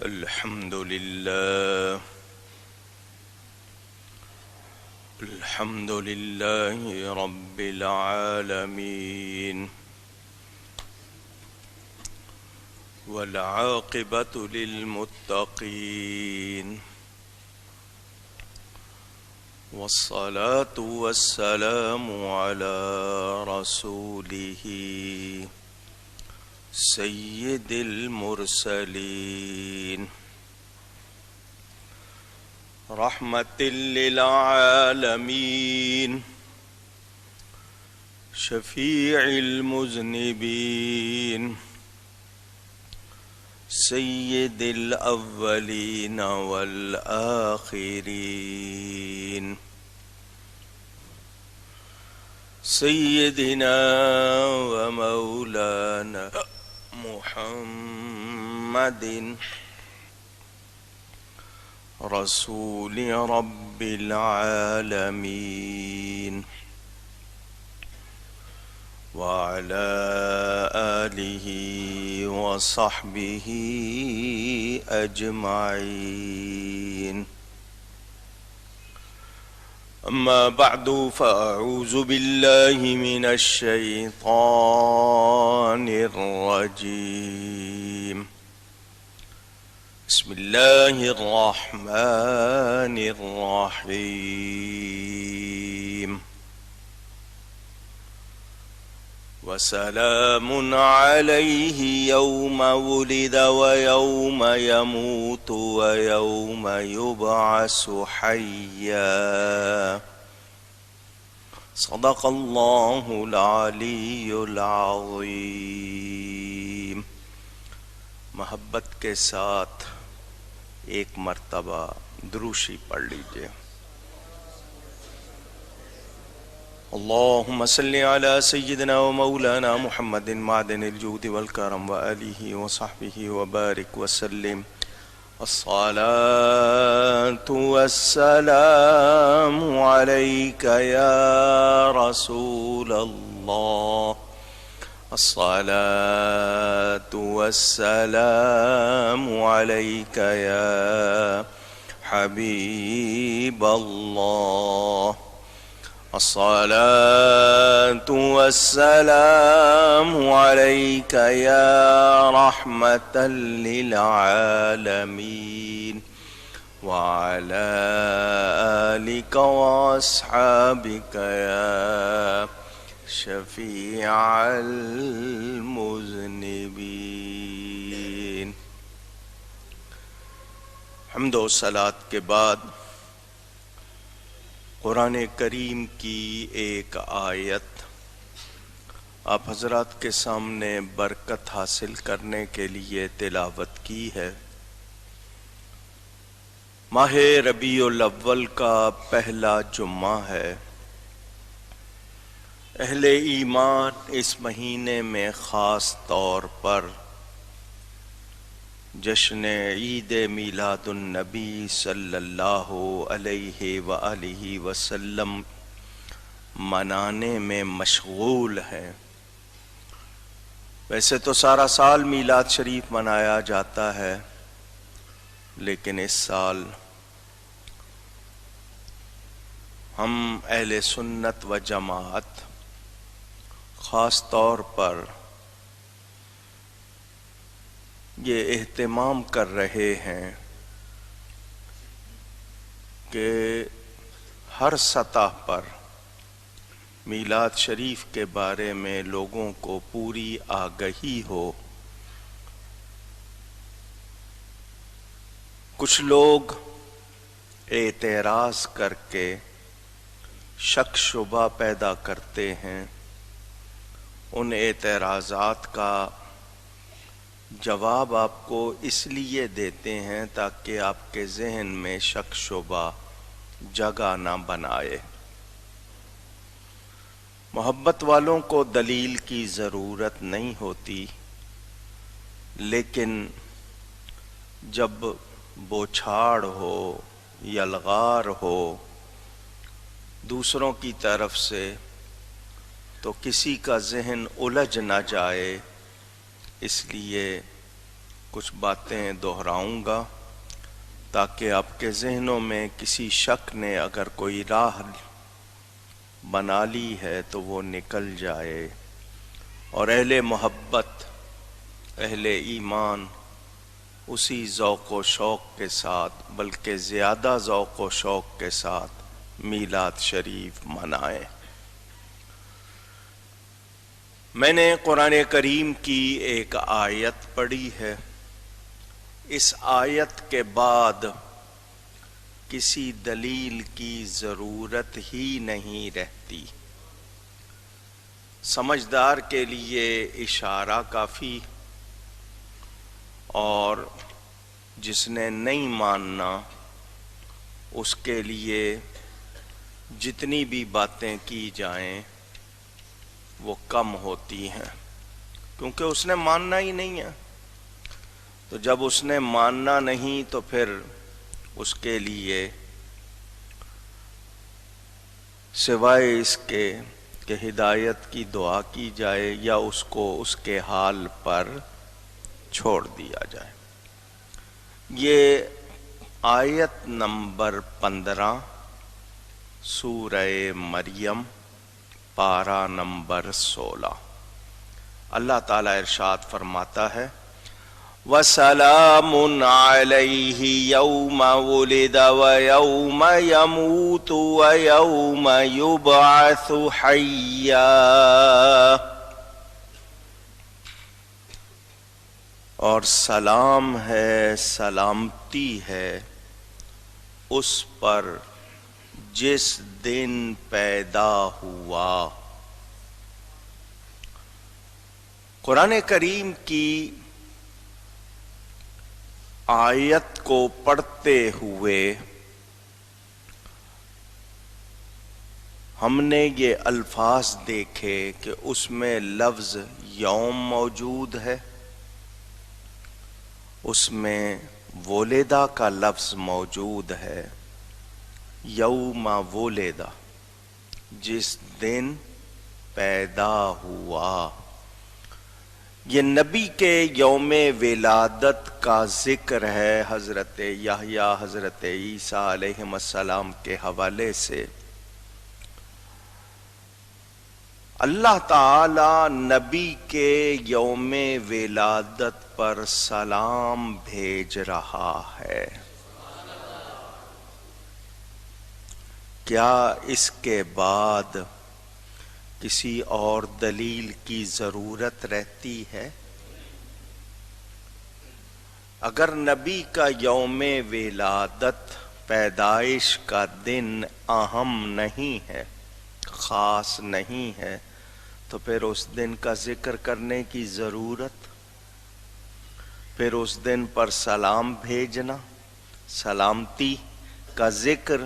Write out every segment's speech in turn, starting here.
الحمد لله رب العالمين والعاقبة للمتقين والصلاة والسلام على رسوله سيد المرسلين رحمة للعالمين شفيع المذنبين سيد الأولين والآخرين سيدنا ومولانا محمد رسول رب العالمين وعلى آله وصحبه أجمعين. أما بعد فأعوذ بالله من الشيطان الرجيم. بسم الله الرحمن الرحيم. وسلام عليه يوم ولد ويوم يموت ويوم يبعث حيا. صدق الله العلی العظیم. محبت کے ساتھ ایک مرتبہ دروشی پڑھ لیجئے. اللهم صل على سيدنا ومولانا محمد معدن الجود والكرم وآله وصحبه وبارك وسلم. الصلاة والسلام عليك يا رسول الله. الصلاة والسلام عليك يا حبيب الله. الصلاة والسلام عليك يا رحمة للعالمين وعلى آلك وأصحابك يا شفيع المذنبين. حمد و صلاۃ کے بعد قرآن کریم کی ایک آیت آپ حضرات کے سامنے برکت حاصل کرنے کے لیے تلاوت کی ہے. ماہ ربیع الاول کا پہلا جمعہ ہے. اہل ایمان اس مہینے میں خاص طور پر جشن عید میلاد النبی صلی اللہ علیہ وآلہ وسلم منانے میں مشغول ہیں. ویسے تو سارا سال میلاد شریف منایا جاتا ہے، لیکن اس سال ہم اہل سنت و جماعت خاص طور پر یہ اہتمام کر رہے ہیں کہ ہر سطح پر میلاد شریف کے بارے میں لوگوں کو پوری آگہی ہو. کچھ لوگ اعتراض کر کے شک شبہ پیدا کرتے ہیں. ان اعتراضات کا جواب آپ کو اس لیے دیتے ہیں تاکہ آپ کے ذہن میں شک شبہ جگہ نہ بنائے. محبت والوں کو دلیل کی ضرورت نہیں ہوتی، لیکن جب بوچھاڑ ہو، یلغار ہو دوسروں کی طرف سے، تو کسی کا ذہن الجھ نہ جائے، اس لیے کچھ باتیں دہراؤں گا تاکہ آپ کے ذہنوں میں کسی شک نے اگر کوئی راہ بنا لی ہے تو وہ نکل جائے، اور اہل محبت، اہل ایمان اسی ذوق و شوق کے ساتھ، بلکہ زیادہ ذوق و شوق کے ساتھ میلاد شریف منائیں۔ میں نے قرآن کریم کی ایک آیت پڑھی ہے، اس آیت کے بعد کسی دلیل کی ضرورت ہی نہیں رہتی۔ سمجھدار کے لیے اشارہ کافی، اور جس نے نہیں ماننا اس کے لیے جتنی بھی باتیں کی جائیں وہ کم ہوتی ہیں، کیونکہ اس نے ماننا ہی نہیں ہے۔ تو جب اس نے ماننا نہیں تو پھر اس کے لیے سوائے اس کے کہ ہدایت کی دعا کی جائے یا اس کو اس کے حال پر چھوڑ دیا جائے۔ یہ آیت نمبر 15 سورہ مریم پارہ نمبر 16۔ اللہ تعالیٰ ارشاد فرماتا ہے وَسَلَامٌ عَلَيْهِ يَوْمَ وُلِدَ وَيَوْمَ يَمُوتُ وَيَوْمَ يُبْعَثُ حَيًّا، اور سلام ہے، سلامتی ہے اس پر جس دن پیدا ہوا۔ قرآن کریم کی آیت کو پڑھتے ہوئے ہم نے یہ الفاظ دیکھے کہ اس میں لفظ یوم موجود ہے، اس میں ولیدہ کا لفظ موجود ہے، یوم ولیدہ جس دن پیدا ہوا۔ یہ نبی کے یوم ولادت کا ذکر ہے حضرت یحییٰ، حضرت عیسیٰ علیہ السلام کے حوالے سے۔ اللہ تعالی نبی کے یوم ولادت پر سلام بھیج رہا ہے۔ کیا اس کے بعد کسی اور دلیل کی ضرورت رہتی ہے؟ اگر نبی کا یوم ولادت، پیدائش کا دن اہم نہیں ہے، خاص نہیں ہے، تو پھر اس دن کا ذکر کرنے کی ضرورت، پھر اس دن پر سلام بھیجنا، سلامتی کا ذکر،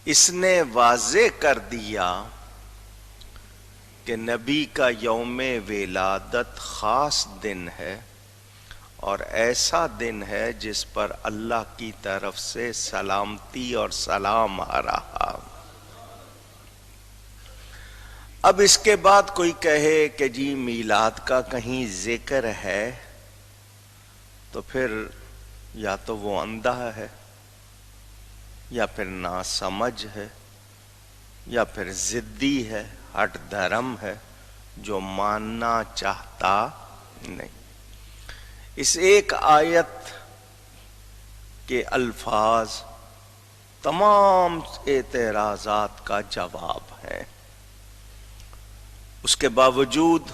اس نے واضح کر دیا کہ نبی کا یوم ولادت خاص دن ہے، اور ایسا دن ہے جس پر اللہ کی طرف سے سلامتی اور سلام آ رہا۔ اب اس کے بعد کوئی کہے کہ جی میلاد کا کہیں ذکر ہے، تو پھر یا تو وہ اندھا ہے، یا پھر ناسمجھ ہے، یا پھر ضدی ہے، ہٹ دھرم ہے، جو ماننا چاہتا نہیں۔ اس ایک آیت کے الفاظ تمام اعتراضات کا جواب ہیں۔ اس کے باوجود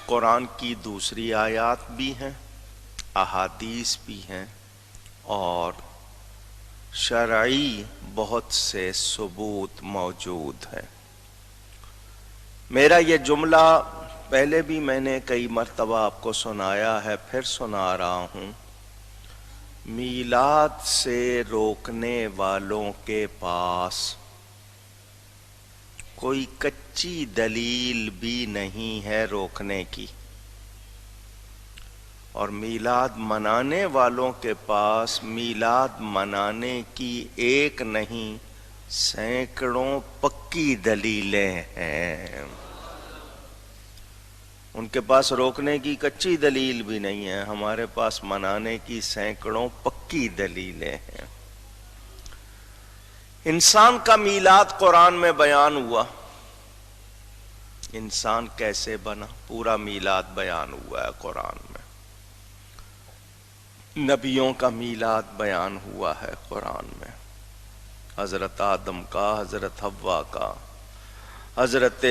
قرآن کی دوسری آیات بھی ہیں، احادیث بھی ہیں، اور شرعی بہت سے ثبوت موجود ہیں۔ میرا یہ جملہ پہلے بھی میں نے کئی مرتبہ آپ کو سنایا ہے، پھر سنا رہا ہوں۔ میلاد سے روکنے والوں کے پاس کوئی کچی دلیل بھی نہیں ہے روکنے کی، اور میلاد منانے والوں کے پاس میلاد منانے کی ایک نہیں سینکڑوں پکی دلیلیں ہیں۔ ان کے پاس روکنے کی کچی دلیل بھی نہیں ہے، ہمارے پاس منانے کی سینکڑوں پکی دلیلیں ہیں۔ انسان کا میلاد قرآن میں بیان ہوا، انسان کیسے بنا پورا میلاد بیان ہوا ہے قرآن میں، نبیوں کا میلاد بیان ہوا ہے قرآن میں، حضرت آدم کا، حضرت حوا کا، حضرت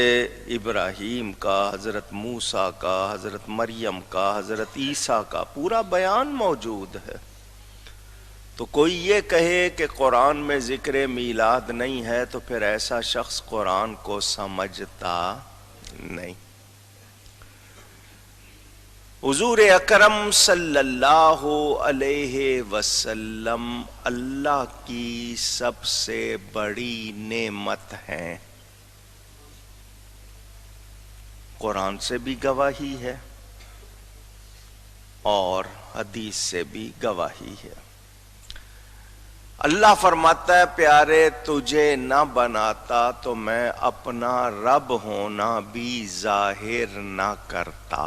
ابراہیم کا، حضرت موسیٰ کا، حضرت مریم کا، حضرت عیسیٰ کا پورا بیان موجود ہے۔ تو کوئی یہ کہے کہ قرآن میں ذکر میلاد نہیں ہے تو پھر ایسا شخص قرآن کو سمجھتا نہیں۔ حضور اکرم صلی اللہ علیہ وسلم اللہ کی سب سے بڑی نعمت ہیں، قرآن سے بھی گواہی ہے اور حدیث سے بھی گواہی ہے۔ اللہ فرماتا ہے پیارے تجھے نہ بناتا تو میں اپنا رب ہونا بھی ظاہر نہ کرتا۔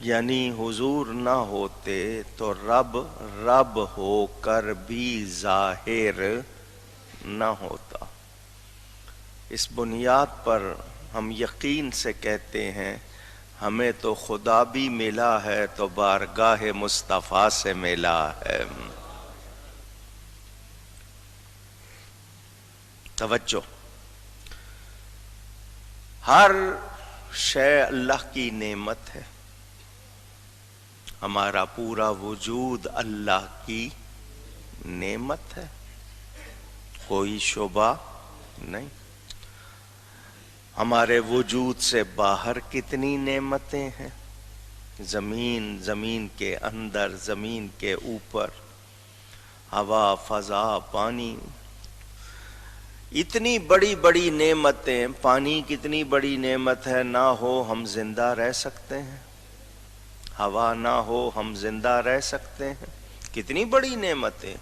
یعنی حضور نہ ہوتے تو رب ہو کر بھی ظاہر نہ ہوتا۔ اس بنیاد پر ہم یقین سے کہتے ہیں ہمیں تو خدا بھی ملا ہے تو بارگاہ مصطفیٰ سے ملا ہے۔ توجہ، ہر شے اللہ کی نعمت ہے، ہمارا پورا وجود اللہ کی نعمت ہے، کوئی شبہ نہیں۔ ہمارے وجود سے باہر کتنی نعمتیں ہیں، زمین، زمین کے اندر، زمین کے اوپر، ہوا، فضا، پانی، اتنی بڑی بڑی نعمتیں۔ پانی کتنی بڑی نعمت ہے، نہ ہو ہم زندہ رہ سکتے ہیں، ہوا نہ ہو ہم زندہ رہ سکتے ہیں، کتنی بڑی نعمتیں،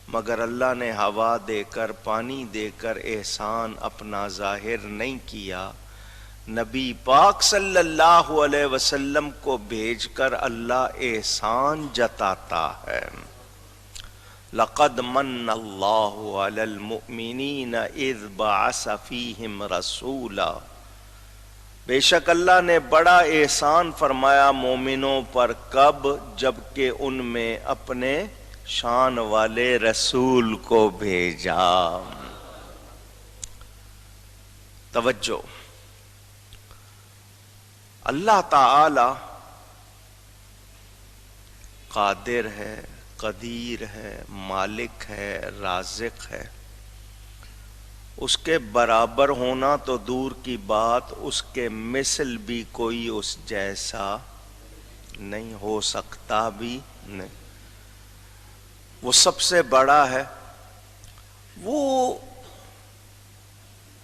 مگر اللہ نے ہوا دے کر، پانی دے کر احسان اپنا ظاہر نہیں کیا۔ نبی پاک صلی اللہ علیہ وسلم کو بھیج کر اللہ احسان جتاتا ہے۔ لَقَدْ مَنَّ اللَّهُ عَلَى الْمُؤْمِنِينَ إِذْ بَعَثَ فِيهِمْ رَسُولًا، بے شک اللہ نے بڑا احسان فرمایا مومنوں پر، کب؟ جبکہ ان میں اپنے شان والے رسول کو بھیجا۔ توجہ، اللہ تعالی قادر ہے، قدیر ہے، مالک ہے، رازق ہے، اس کے برابر ہونا تو دور کی بات، اس کے مثل بھی کوئی اس جیسا نہیں ہو سکتا بھی نہیں۔ وہ سب سے بڑا ہے۔ وہ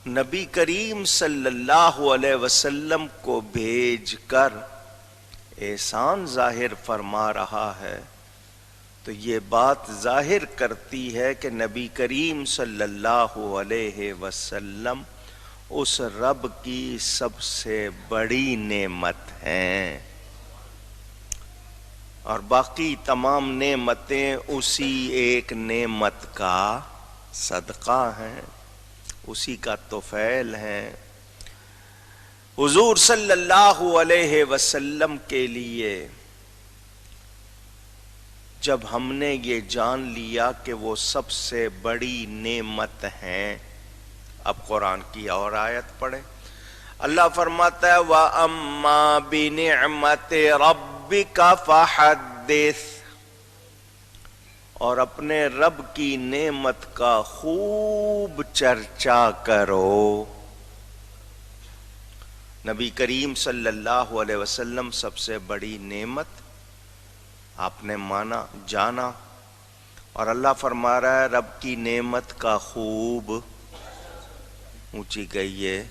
نبی کریم صلی اللہ علیہ وسلم کو بھیج کر احسان ظاہر فرما رہا ہے تو یہ بات ظاہر کرتی ہے کہ نبی کریم صلی اللہ علیہ وسلم اس رب کی سب سے بڑی نعمت ہیں، اور باقی تمام نعمتیں اسی ایک نعمت کا صدقہ ہیں، اسی کا طفیل ہیں۔ حضور صلی اللہ علیہ وسلم کے لیے جب ہم نے یہ جان لیا کہ وہ سب سے بڑی نعمت ہیں، اب قرآن کی اور آیت پڑھیں۔ اللہ فرماتا ہے وَأَمَّا بِنِعْمَةِ رَبِّكَ فَحَدِّثْ، اور اپنے رب کی نعمت کا خوب چرچا کرو۔ نبی کریم صلی اللہ علیہ وسلم سب سے بڑی نعمت آپ نے مانا، جانا، اور اللہ فرما رہا ہے رب کی نعمت کا خوب، اونچی کہیے،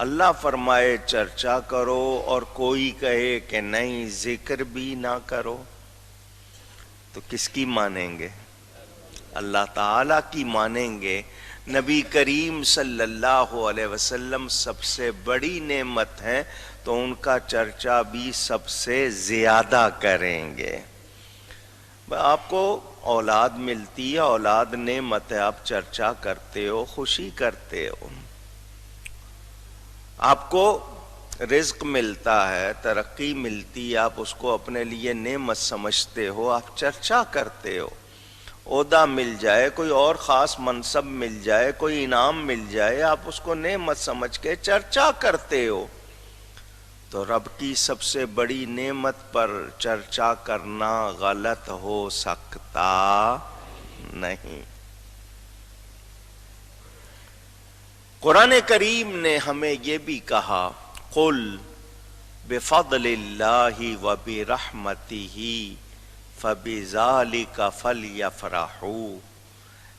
اللہ فرمائے چرچا کرو، اور کوئی کہے کہ نہیں ذکر بھی نہ کرو، تو کس کی مانیں گے؟ اللہ تعالیٰ کی مانیں گے۔ نبی کریم صلی اللہ علیہ وسلم سب سے بڑی نعمت ہیں تو ان کا چرچا بھی سب سے زیادہ کریں گے۔ آپ کو اولاد ملتی ہے، اولاد نعمت ہے، آپ چرچا کرتے ہو، خوشی کرتے ہو۔ آپ کو رزق ملتا ہے، ترقی ملتی ہے، آپ اس کو اپنے لیے نعمت سمجھتے ہو، آپ چرچا کرتے ہو۔ عہدہ مل جائے، کوئی اور خاص منصب مل جائے، کوئی انعام مل جائے، آپ اس کو نعمت سمجھ کے چرچا کرتے ہو۔ تو رب کی سب سے بڑی نعمت پر چرچا کرنا غلط ہو سکتا نہیں۔ قرآن کریم نے ہمیں یہ بھی کہا قُلْ بِفَضْلِ اللَّهِ وَبِرَحْمَتِهِ فَبِذَلِكَ فَلْيَفْرَحُوا۔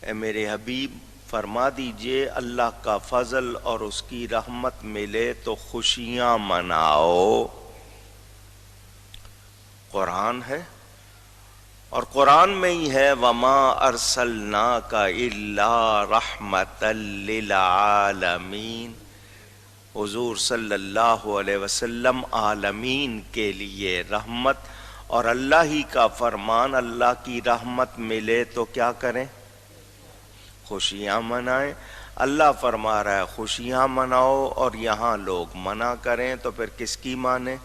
اے میرے حبیب فرما دیجئے اللہ کا فضل اور اس کی رحمت ملے تو خوشیاں مناؤ۔ قرآن ہے اور قرآن میں ہی ہے وَمَا أَرْسَلْنَاكَ إِلَّا رَحْمَةً لِلْعَالَمِينَ۔ حضور صلی اللہ علیہ وسلم عالمین کے لیے رحمت، اور اللہ ہی کا فرمان اللہ کی رحمت ملے تو کیا کریں؟ خوشیاں منائیں۔ اللہ فرما رہا ہے خوشیاں مناؤ، اور یہاں لوگ منع کریں تو پھر کس کی مانیں؟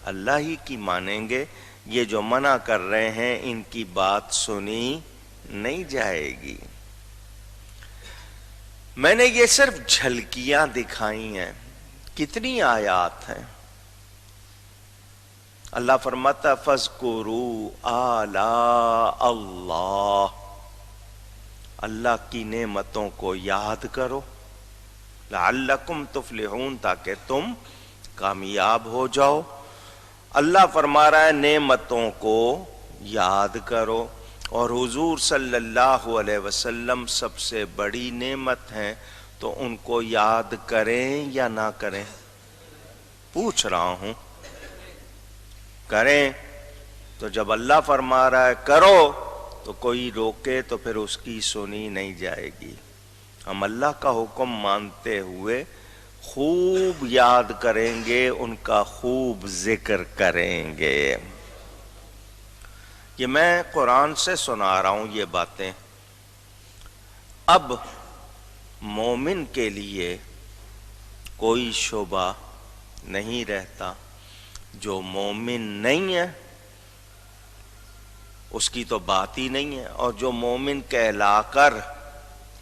اللہ ہی کی مانیں گے۔ یہ جو منع کر رہے ہیں ان کی بات سنی نہیں جائے گی۔ میں نے یہ صرف جھلکیاں دکھائی ہیں، کتنی آیات ہیں۔ اللہ فرماتا فَاذْكُرُوا آلَاءَ اللَّهِ، اللہ کی نعمتوں کو یاد کرو، لَعَلَّكُمْ تُفْلِحُونَ، تاکہ تم کامیاب ہو جاؤ۔ اللہ فرما رہا ہے نعمتوں کو یاد کرو، اور حضور صلی اللہ علیہ وسلم سب سے بڑی نعمت ہیں تو ان کو یاد کریں یا نہ کریں؟ پوچھ رہا ہوں، کریں؟ تو جب اللہ فرما رہا ہے کرو تو کوئی روکے تو پھر اس کی سنی نہیں جائے گی۔ ہم اللہ کا حکم مانتے ہوئے خوب یاد کریں گے، ان کا خوب ذکر کریں گے۔ یہ میں قرآن سے سنا رہا ہوں یہ باتیں۔ اب مومن کے لیے کوئی شبہ نہیں رہتا، جو مومن نہیں ہے اس کی تو بات ہی نہیں ہے، اور جو مومن کہلا کر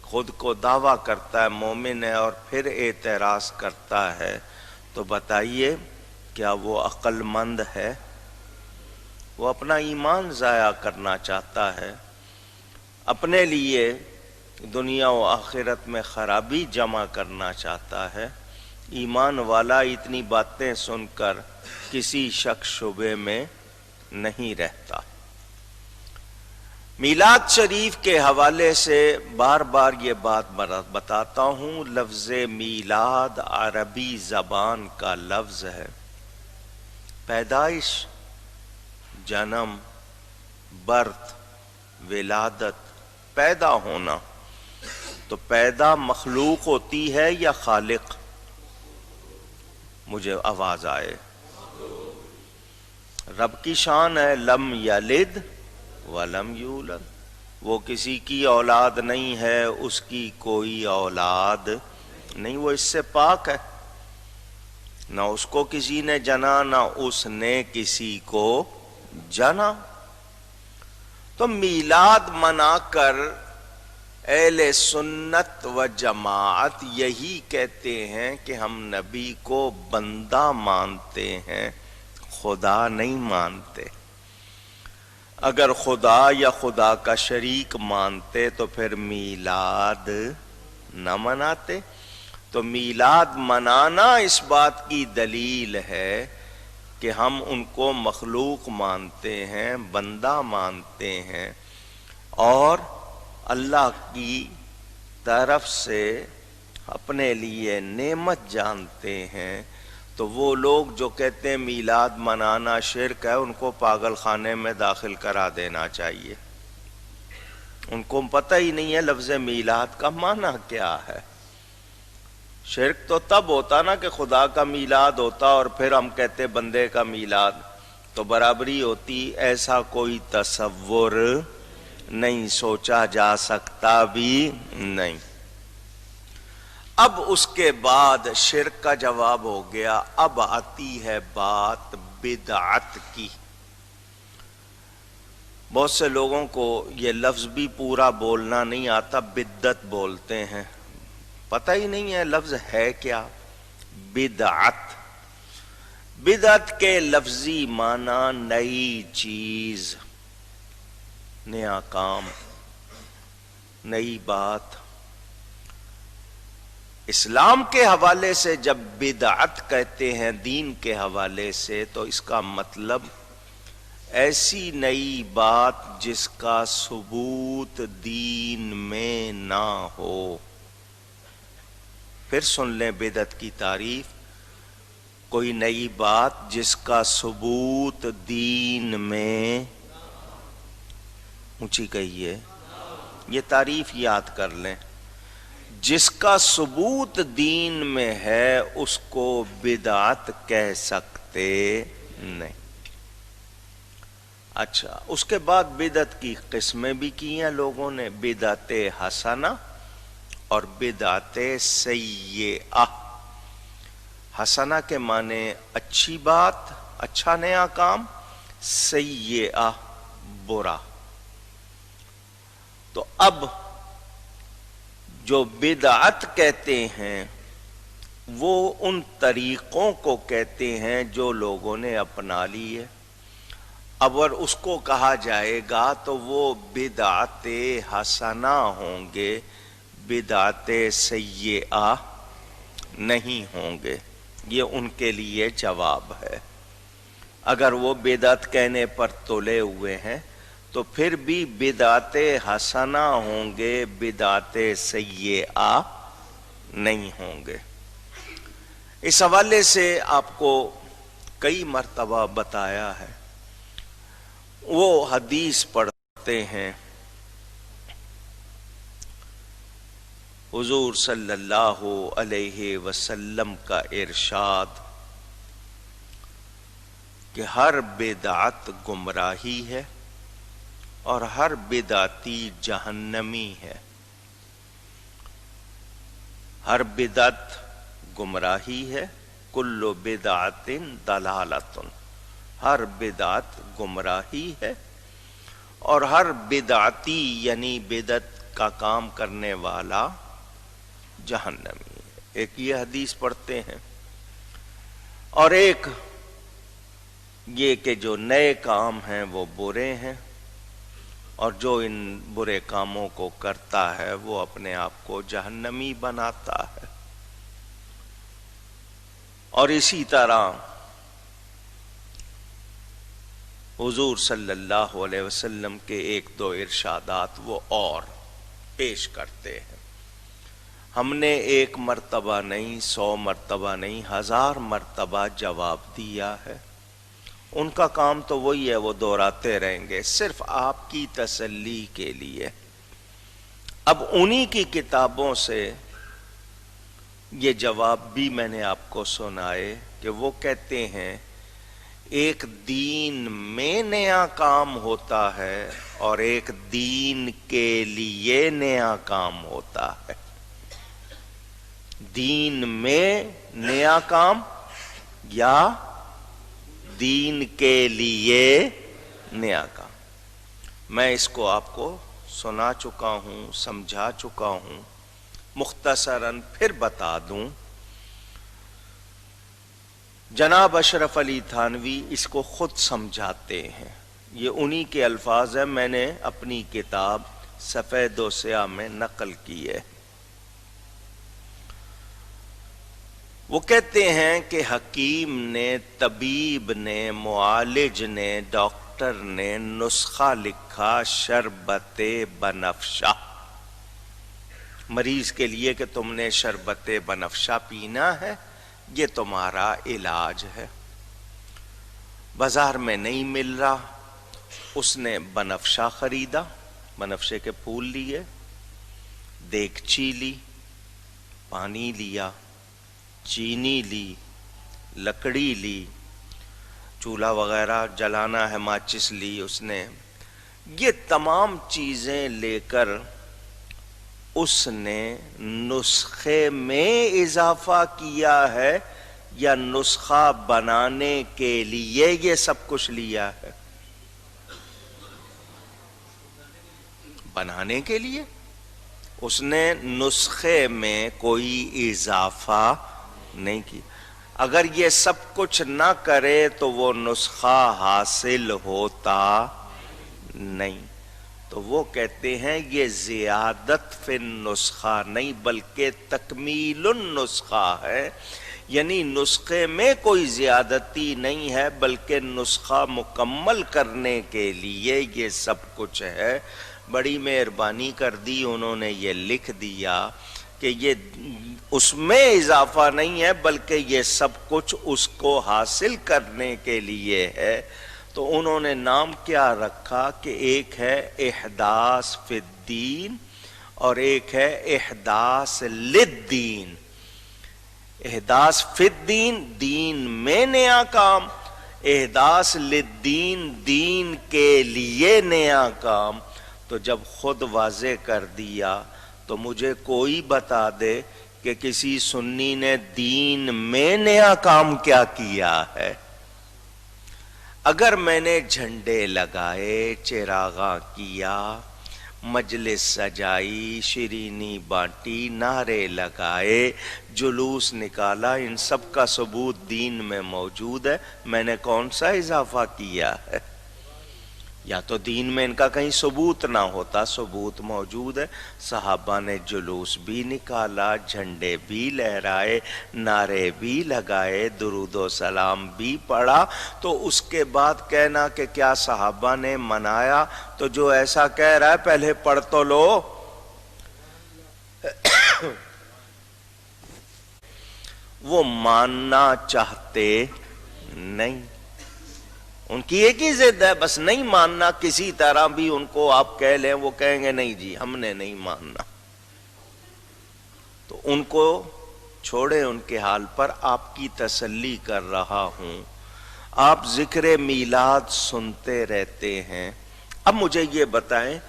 خود کو دعویٰ کرتا ہے مومن ہے اور پھر اعتراض کرتا ہے، تو بتائیے کیا وہ عقل مند ہے؟ وہ اپنا ایمان ضائع کرنا چاہتا ہے، اپنے لیے دنیا و آخرت میں خرابی جمع کرنا چاہتا ہے۔ ایمان والا اتنی باتیں سن کر کسی شک شبے میں نہیں رہتا۔ میلاد شریف کے حوالے سے بار بار یہ بات بتاتا ہوں، لفظ میلاد عربی زبان کا لفظ ہے۔ پیدائش، جنم، برت، ولادت، پیدا ہونا۔ تو پیدا مخلوق ہوتی ہے یا خالق؟ مجھے آواز آئے۔ رب کی شان ہے لم یلد ولم یولد، وہ کسی کی اولاد نہیں ہے، اس کی کوئی اولاد نہیں، وہ اس سے پاک ہے، نہ اس کو کسی نے جنا نہ اس نے کسی کو جنا۔ تو میلاد منا کر اہل سنت و جماعت یہی کہتے ہیں کہ ہم نبی کو بندہ مانتے ہیں، خدا نہیں مانتے۔ اگر خدا یا خدا کا شریک مانتے تو پھر میلاد نہ مناتے۔ تو میلاد منانا اس بات کی دلیل ہے کہ ہم ان کو مخلوق مانتے ہیں، بندہ مانتے ہیں، اور اللہ کی طرف سے اپنے لیے نعمت جانتے ہیں۔ تو وہ لوگ جو کہتے ہیں میلاد منانا شرک ہے، ان کو پاگل خانے میں داخل کرا دینا چاہیے۔ ان کو پتہ ہی نہیں ہے لفظ میلاد کا معنی کیا ہے۔ شرک تو تب ہوتا نا کہ خدا کا میلاد ہوتا اور پھر ہم کہتے بندے کا میلاد، تو برابری ہوتی۔ ایسا کوئی تصور نہیں، سوچا جا سکتا بھی نہیں۔ اب اس کے بعد شرک کا جواب ہو گیا، اب آتی ہے بات بدعت کی۔ بہت سے لوگوں کو یہ لفظ بھی پورا بولنا نہیں آتا، بدعت بولتے ہیں، پتہ ہی نہیں ہے لفظ ہے کیا بدعت۔ بدعت کے لفظی معنی نئی چیز، نیا کام، نئی بات۔ اسلام کے حوالے سے جب بدعت کہتے ہیں دین کے حوالے سے، تو اس کا مطلب ایسی نئی بات جس کا ثبوت دین میں نہ ہو۔ پھر سن لیں بدعت کی تعریف، کوئی نئی بات جس کا ثبوت دین میں، اونچی کہیے، یہ تعریف یاد کر لیں، جس کا ثبوت دین میں ہے اس کو بدعت کہہ سکتے نہیں۔ اچھا، اس کے بعد بدعت کی قسمیں بھی کی ہیں لوگوں نے، بدعت حسنہ اور بدعت سیئہ۔ حسنہ کے معنی اچھی بات، اچھا نیا کام، سیئہ برا۔ تو اب جو بدعت کہتے ہیں وہ ان طریقوں کو کہتے ہیں جو لوگوں نے اپنا لی ہے۔ اب اگر اس کو کہا جائے گا تو وہ بدعت حسنہ ہوں گے، بدعت سیئہ نہیں ہوں گے۔ یہ ان کے لیے جواب ہے۔ اگر وہ بدعت کہنے پر تلے ہوئے ہیں تو پھر بھی بدعت حسنہ ہوں گے، بدعت سیئہ نہیں ہوں گے۔ اس حوالے سے آپ کو کئی مرتبہ بتایا ہے، وہ حدیث پڑھتے ہیں، حضور صلی اللہ علیہ وسلم کا ارشاد کہ ہر بدعت گمراہی ہے اور ہر بدعتی جہنمی ہے۔ ہر بدعت گمراہی ہے، کل بدعت ضلالۃ، ہر بدعت گمراہی ہے اور ہر بدعتی یعنی بدعت کا کام کرنے والا جہنمی ہے۔ ایک یہ حدیث پڑھتے ہیں، اور ایک یہ کہ جو نئے کام ہیں وہ برے ہیں، اور جو ان برے کاموں کو کرتا ہے وہ اپنے آپ کو جہنمی بناتا ہے۔ اور اسی طرح حضور صلی اللہ علیہ وسلم کے ایک دو ارشادات وہ اور پیش کرتے ہیں۔ ہم نے ایک مرتبہ نہیں، 100 مرتبہ نہیں، 1000 مرتبہ جواب دیا ہے۔ ان کا کام تو وہی ہے، وہ دہراتے رہیں گے صرف آپ کی تسلی کے لیے۔ اب انہی کی کتابوں سے یہ جواب بھی میں نے آپ کو سنائے کہ وہ کہتے ہیں ایک دین میں نیا کام ہوتا ہے اور ایک دین کے لیے نیا کام ہوتا ہے۔ دین میں نیا کام یا دین کے لیے نیا کام۔ میں اس کو آپ کو سنا چکا ہوں، سمجھا چکا ہوں، مختصراً پھر بتا دوں۔ جناب اشرف علی تھانوی اس کو خود سمجھاتے ہیں، یہ انہی کے الفاظ ہیں، میں نے اپنی کتاب سفید و سیاہ میں نقل کی ہے۔ وہ کہتے ہیں کہ حکیم نے، طبیب نے، معالج نے، ڈاکٹر نے نسخہ لکھا شربت بنفشہ، مریض کے لیے کہ تم نے شربت بنفشہ پینا ہے، یہ تمہارا علاج ہے۔ بازار میں نہیں مل رہا، اس نے بنفشہ خریدا، بنفشے کے پھول لیے، دیگچی لی، پانی لیا، چینی لی، لکڑی لی، چولہا وغیرہ جلانا ہے، ماچس لی اس نے، یہ تمام چیزیں لے کر اس نے نسخے میں اضافہ کیا ہے یا نسخہ بنانے کے لیے یہ سب کچھ لیا ہے؟ بنانے کے لیے۔ اس نے نسخے میں کوئی اضافہ نہیں کیا۔ اگر یہ سب کچھ نہ کرے تو وہ نسخہ حاصل ہوتا نہیں۔ تو وہ کہتے ہیں یہ زیادت فی النسخہ نہیں بلکہ تکمیل النسخہ ہے، یعنی نسخے میں کوئی زیادتی نہیں ہے بلکہ نسخہ مکمل کرنے کے لیے یہ سب کچھ ہے۔ بڑی مہربانی کر دی، انہوں نے یہ لکھ دیا کہ یہ اس میں اضافہ نہیں ہے بلکہ یہ سب کچھ اس کو حاصل کرنے کے لیے ہے۔ تو انہوں نے نام کیا رکھا کہ ایک ہے احداث فی الدین اور ایک ہے احداث للدین۔ احداث فی الدین، دین میں نیا کام، احداث للدین، دین کے لیے نیا کام۔ تو جب خود واضح کر دیا تو مجھے کوئی بتا دے کہ کسی سنی نے دین میں نیا کام کیا کیا ہے۔ اگر میں نے جھنڈے لگائے، چراغاں کیا، مجلس سجائی، شیرینی بانٹی، نعرے لگائے، جلوس نکالا، ان سب کا ثبوت دین میں موجود ہے، میں نے کون سا اضافہ کیا ہے؟ یا تو دین میں ان کا کہیں ثبوت نہ ہوتا، ثبوت موجود ہے۔ صحابہ نے جلوس بھی نکالا، جھنڈے بھی لہرائے، نعرے بھی لگائے، درود و سلام بھی پڑھا، تو اس کے بعد کہنا کہ کیا صحابہ نے منایا؟ تو جو ایسا کہہ رہا ہے پہلے پڑھ تو لو۔ وہ ماننا چاہتے نہیں، ان کی ایک ہی ضد ہے، بس نہیں ماننا۔ کسی طرح بھی ان کو آپ کہہ لیں، وہ کہیں گے نہیں جی ہم نے نہیں ماننا۔ تو ان کو چھوڑے ان کے حال پر، آپ کی تسلی کر رہا ہوں۔ آپ ذکر میلاد سنتے رہتے ہیں، اب مجھے یہ بتائیں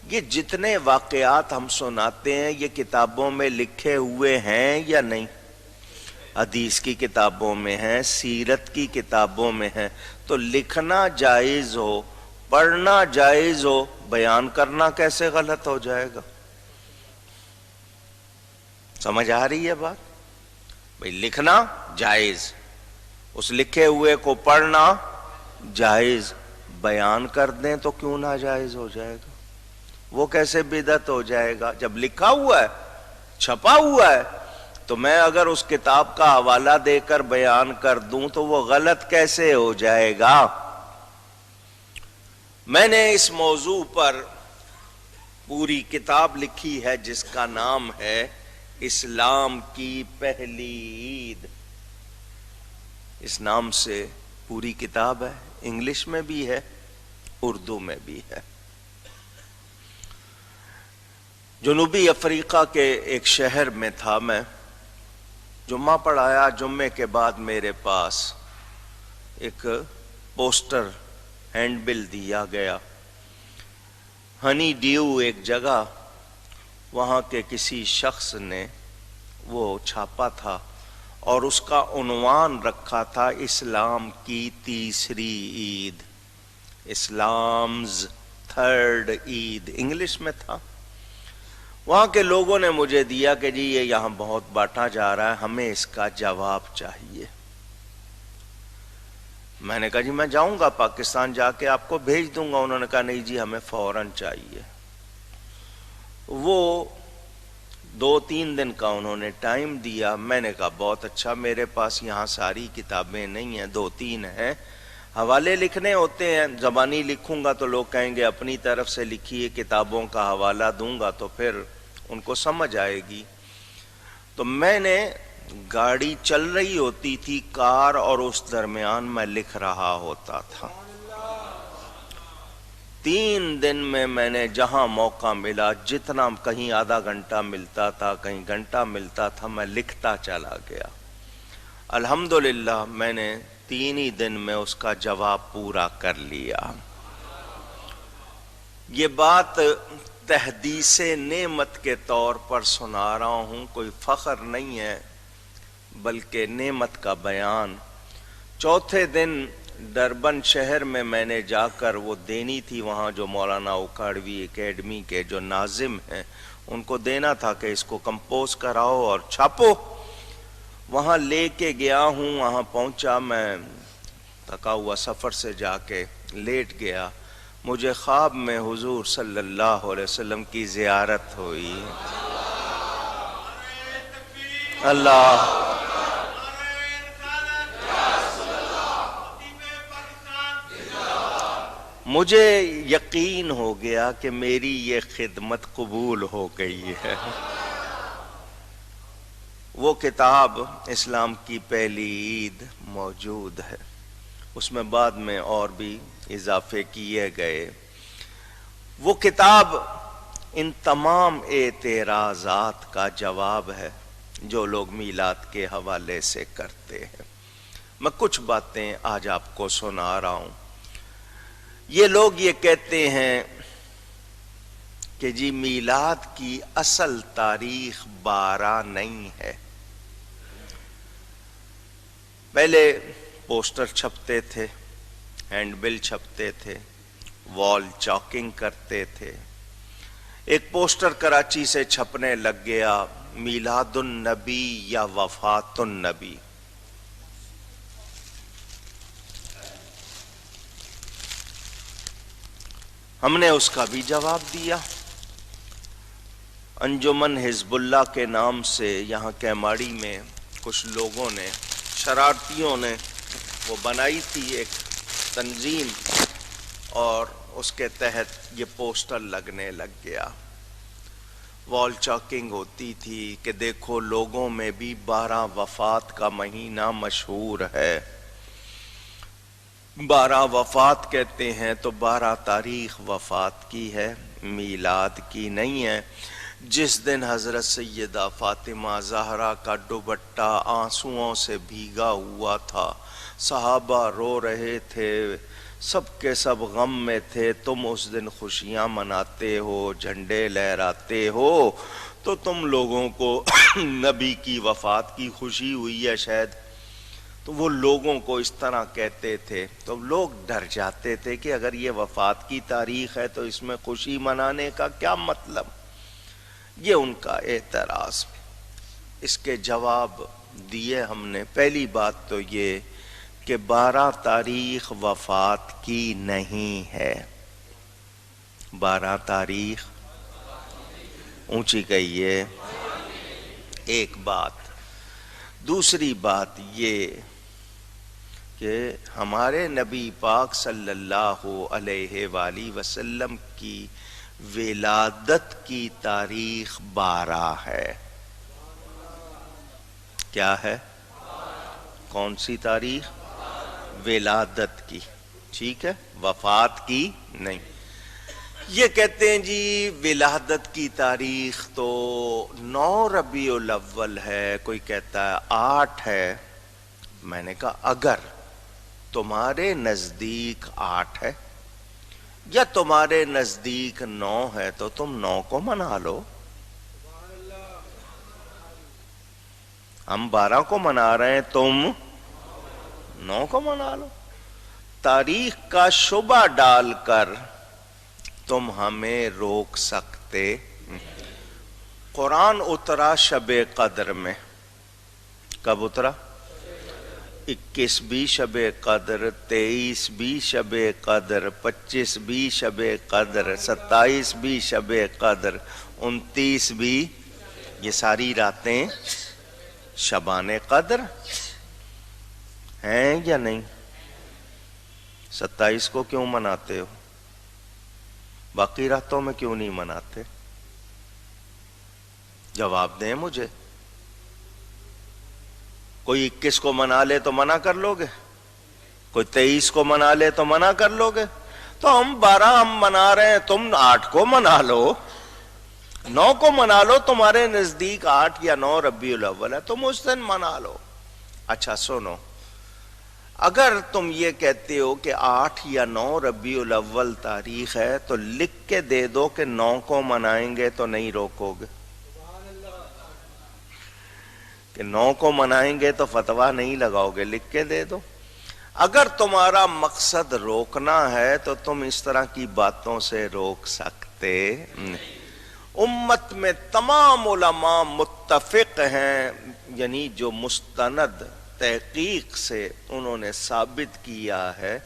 یہ جتنے واقعات ہم سناتے ہیں یہ کتابوں میں لکھے ہوئے ہیں یا نہیں؟ حدیث کی کتابوں میں ہیں، سیرت کی کتابوں میں ہیں۔ تو لکھنا جائز ہو، پڑھنا جائز ہو، بیان کرنا کیسے غلط ہو جائے گا؟ سمجھ آ رہی ہے بات؟ بھئی لکھنا جائز، اس لکھے ہوئے کو پڑھنا جائز، بیان کر دیں تو کیوں نہ جائز ہو جائے گا؟ وہ کیسے بدعت ہو جائے گا؟ جب لکھا ہوا ہے، چھپا ہوا ہے، تو میں اگر اس کتاب کا حوالہ دے کر بیان کر دوں تو وہ غلط کیسے ہو جائے گا؟ میں نے اس موضوع پر پوری کتاب لکھی ہے جس کا نام ہے اسلام کی پہلی عید۔ اس نام سے پوری کتاب ہے، انگلش میں بھی ہے، اردو میں بھی ہے۔ جنوبی افریقہ کے ایک شہر میں تھا میں، جمعہ پڑھایا، جمعے کے بعد میرے پاس ایک پوسٹر ہینڈ بل دیا گیا، ہنی ڈیو ایک جگہ، وہاں کے کسی شخص نے وہ چھاپا تھا اور اس کا عنوان رکھا تھا اسلام کی تیسری عید، اسلامز تھرڈ عید، انگلش میں تھا۔ وہاں کے لوگوں نے مجھے دیا کہ جی یہ یہاں بہت بانٹا جا رہا ہے، ہمیں اس کا جواب چاہیے۔ میں نے کہا جی میں جاؤں گا پاکستان، جا کے آپ کو بھیج دوں گا۔ انہوں نے کہا نہیں جی ہمیں فوراً چاہیے۔ وہ 2-3 دن کا انہوں نے ٹائم دیا۔ میں نے کہا بہت اچھا، میرے پاس یہاں ساری کتابیں نہیں ہیں، 2-3 ہیں، حوالے لکھنے ہوتے ہیں، زبانی لکھوں گا تو لوگ کہیں گے اپنی طرف سے لکھیے، کتابوں کا حوالہ دوں گا تو پھر ان کو سمجھ آئے گی۔ تو میں نے، گاڑی چل رہی ہوتی تھی کار، اور اس درمیان میں لکھ رہا ہوتا تھا۔ 3 دن میں نے جہاں موقع ملا، جتنا کہیں آدھا گھنٹہ ملتا تھا کہیں گھنٹہ ملتا تھا، میں لکھتا چلا گیا۔ الحمدللہ میں نے 3 ہی دن میں اس کا جواب پورا کر لیا۔ یہ بات تحدیث نعمت کے طور پر سنا رہا ہوں، کوئی فخر نہیں ہے بلکہ نعمت کا بیان۔ چوتھے دن ڈربن شہر میں نے جا کر وہ دینی تھی، وہاں جو مولانا اکھاڑوی اکیڈمی کے جو ناظم ہیں ان کو دینا تھا کہ اس کو کمپوز کراؤ اور چھاپو۔ وہاں لے کے گیا ہوں، وہاں پہنچا، میں تھکا ہوا سفر سے جا کے لیٹ گیا، مجھے خواب میں حضور صلی اللہ علیہ وسلم کی زیارت ہوئی۔ اللہ مجھے یقین ہو گیا کہ میری یہ خدمت قبول ہو گئی ہے۔ وہ کتاب اسلام کی پہلی عید موجود ہے، اس میں بعد میں اور بھی اضافے کیے گئے۔ وہ کتاب ان تمام اعتراضات کا جواب ہے جو لوگ میلاد کے حوالے سے کرتے ہیں۔ میں کچھ باتیں آج آپ کو سنا رہا ہوں۔ یہ لوگ یہ کہتے ہیں کہ جی میلاد کی اصل تاریخ 12 نہیں ہے۔ پہلے پوسٹر چھپتے تھے، ہینڈ بل چھپتے تھے، وال چاکنگ کرتے تھے۔ ایک پوسٹر کراچی سے چھپنے لگ گیا، میلاد النبی یا وفات النبی۔ ہم نے اس کا بھی جواب دیا۔ انجمن حزب اللہ کے نام سے یہاں کیماڑی میں کچھ لوگوں نے، شرارتیوں نے وہ بنائی تھی ایک تنظیم، اور اس کے تحت یہ پوسٹر لگنے لگ گیا۔ وال چاکنگ ہوتی تھی کہ دیکھو لوگوں میں بھی 12 وفات کا مہینہ مشہور ہے۔ 12 وفات کہتے ہیں تو 12 تاریخ وفات کی ہے، میلاد کی نہیں ہے۔ جس دن حضرت سیدہ فاطمہ زہرا کا دوپٹہ آنسوؤں سے بھیگا ہوا تھا، صحابہ رو رہے تھے، سب کے سب غم میں تھے، تم اس دن خوشیاں مناتے ہو، جھنڈے لہراتے ہو، تو تم لوگوں کو نبی کی وفات کی خوشی ہوئی ہے شاید۔ تو وہ لوگوں کو اس طرح کہتے تھے، تو لوگ ڈر جاتے تھے کہ اگر یہ وفات کی تاریخ ہے تو اس میں خوشی منانے کا کیا مطلب؟ یہ ان کا اعتراض۔ اس کے جواب دیے ہم نے۔ پہلی بات تو یہ کہ 12 تاریخ وفات کی نہیں ہے۔ 12 تاریخ اونچی کہیے، ایک بات۔ دوسری بات یہ کہ ہمارے نبی پاک صلی اللہ علیہ وآلہ وسلم کی ولادت کی تاریخ 12 ہے۔ کیا ہے؟ کون سی تاریخ؟ ولادت کی، ٹھیک ہے، وفات کی نہیں۔ یہ کہتے ہیں جی ولادت کی تاریخ تو 9 ربیع الاول ہے، کوئی کہتا ہے 8 ہے۔ میں نے کہا اگر تمہارے نزدیک 8 ہے یا تمہارے نزدیک 9 ہے تو تم 9 کو منا لو۔ ہم 12 کو منا رہے ہیں، تم 9 کو منا لو۔ تاریخ کا شبہ ڈال کر تم ہمیں روک سکتے۔ قرآن اترا شب قدر میں، کب اترا؟ 21 بھی شب قدر، 23 بھی شب قدر، 25 بھی شب قدر، 27 بھی شب قدر، 29 بھی، یہ ساری راتیں شبان قدر ہیں یا نہیں؟ 27 کو کیوں مناتے ہو؟ باقی راتوں میں کیوں نہیں مناتے؟ جواب دیں مجھے۔ کوئی 21 کو منا لے تو منع کر لو گے؟ کوئی 23 کو منا لے تو منع کر لو گے؟ تو ہم 12 ہم منا رہے ہیں، تم 8 کو منا لو، 9 کو منا لو، تمہارے نزدیک 8 یا 9 ربیع الاول ہے، تم اس دن منا لو۔ اچھا سنو، اگر تم یہ کہتے ہو کہ 8 یا 9 ربیع الاول تاریخ ہے تو لکھ کے دے دو کہ 9 کو منائیں گے تو نہیں روکو گے، کہ 9 کو منائیں گے تو فتویٰ نہیں لگاؤ گے، لکھ کے دے دو۔ اگر تمہارا مقصد روکنا ہے تو تم اس طرح کی باتوں سے روک سکتے نہیں۔ امت میں تمام علماء متفق ہیں، یعنی جو مستند تحقیق سے انہوں نے ثابت کیا ہے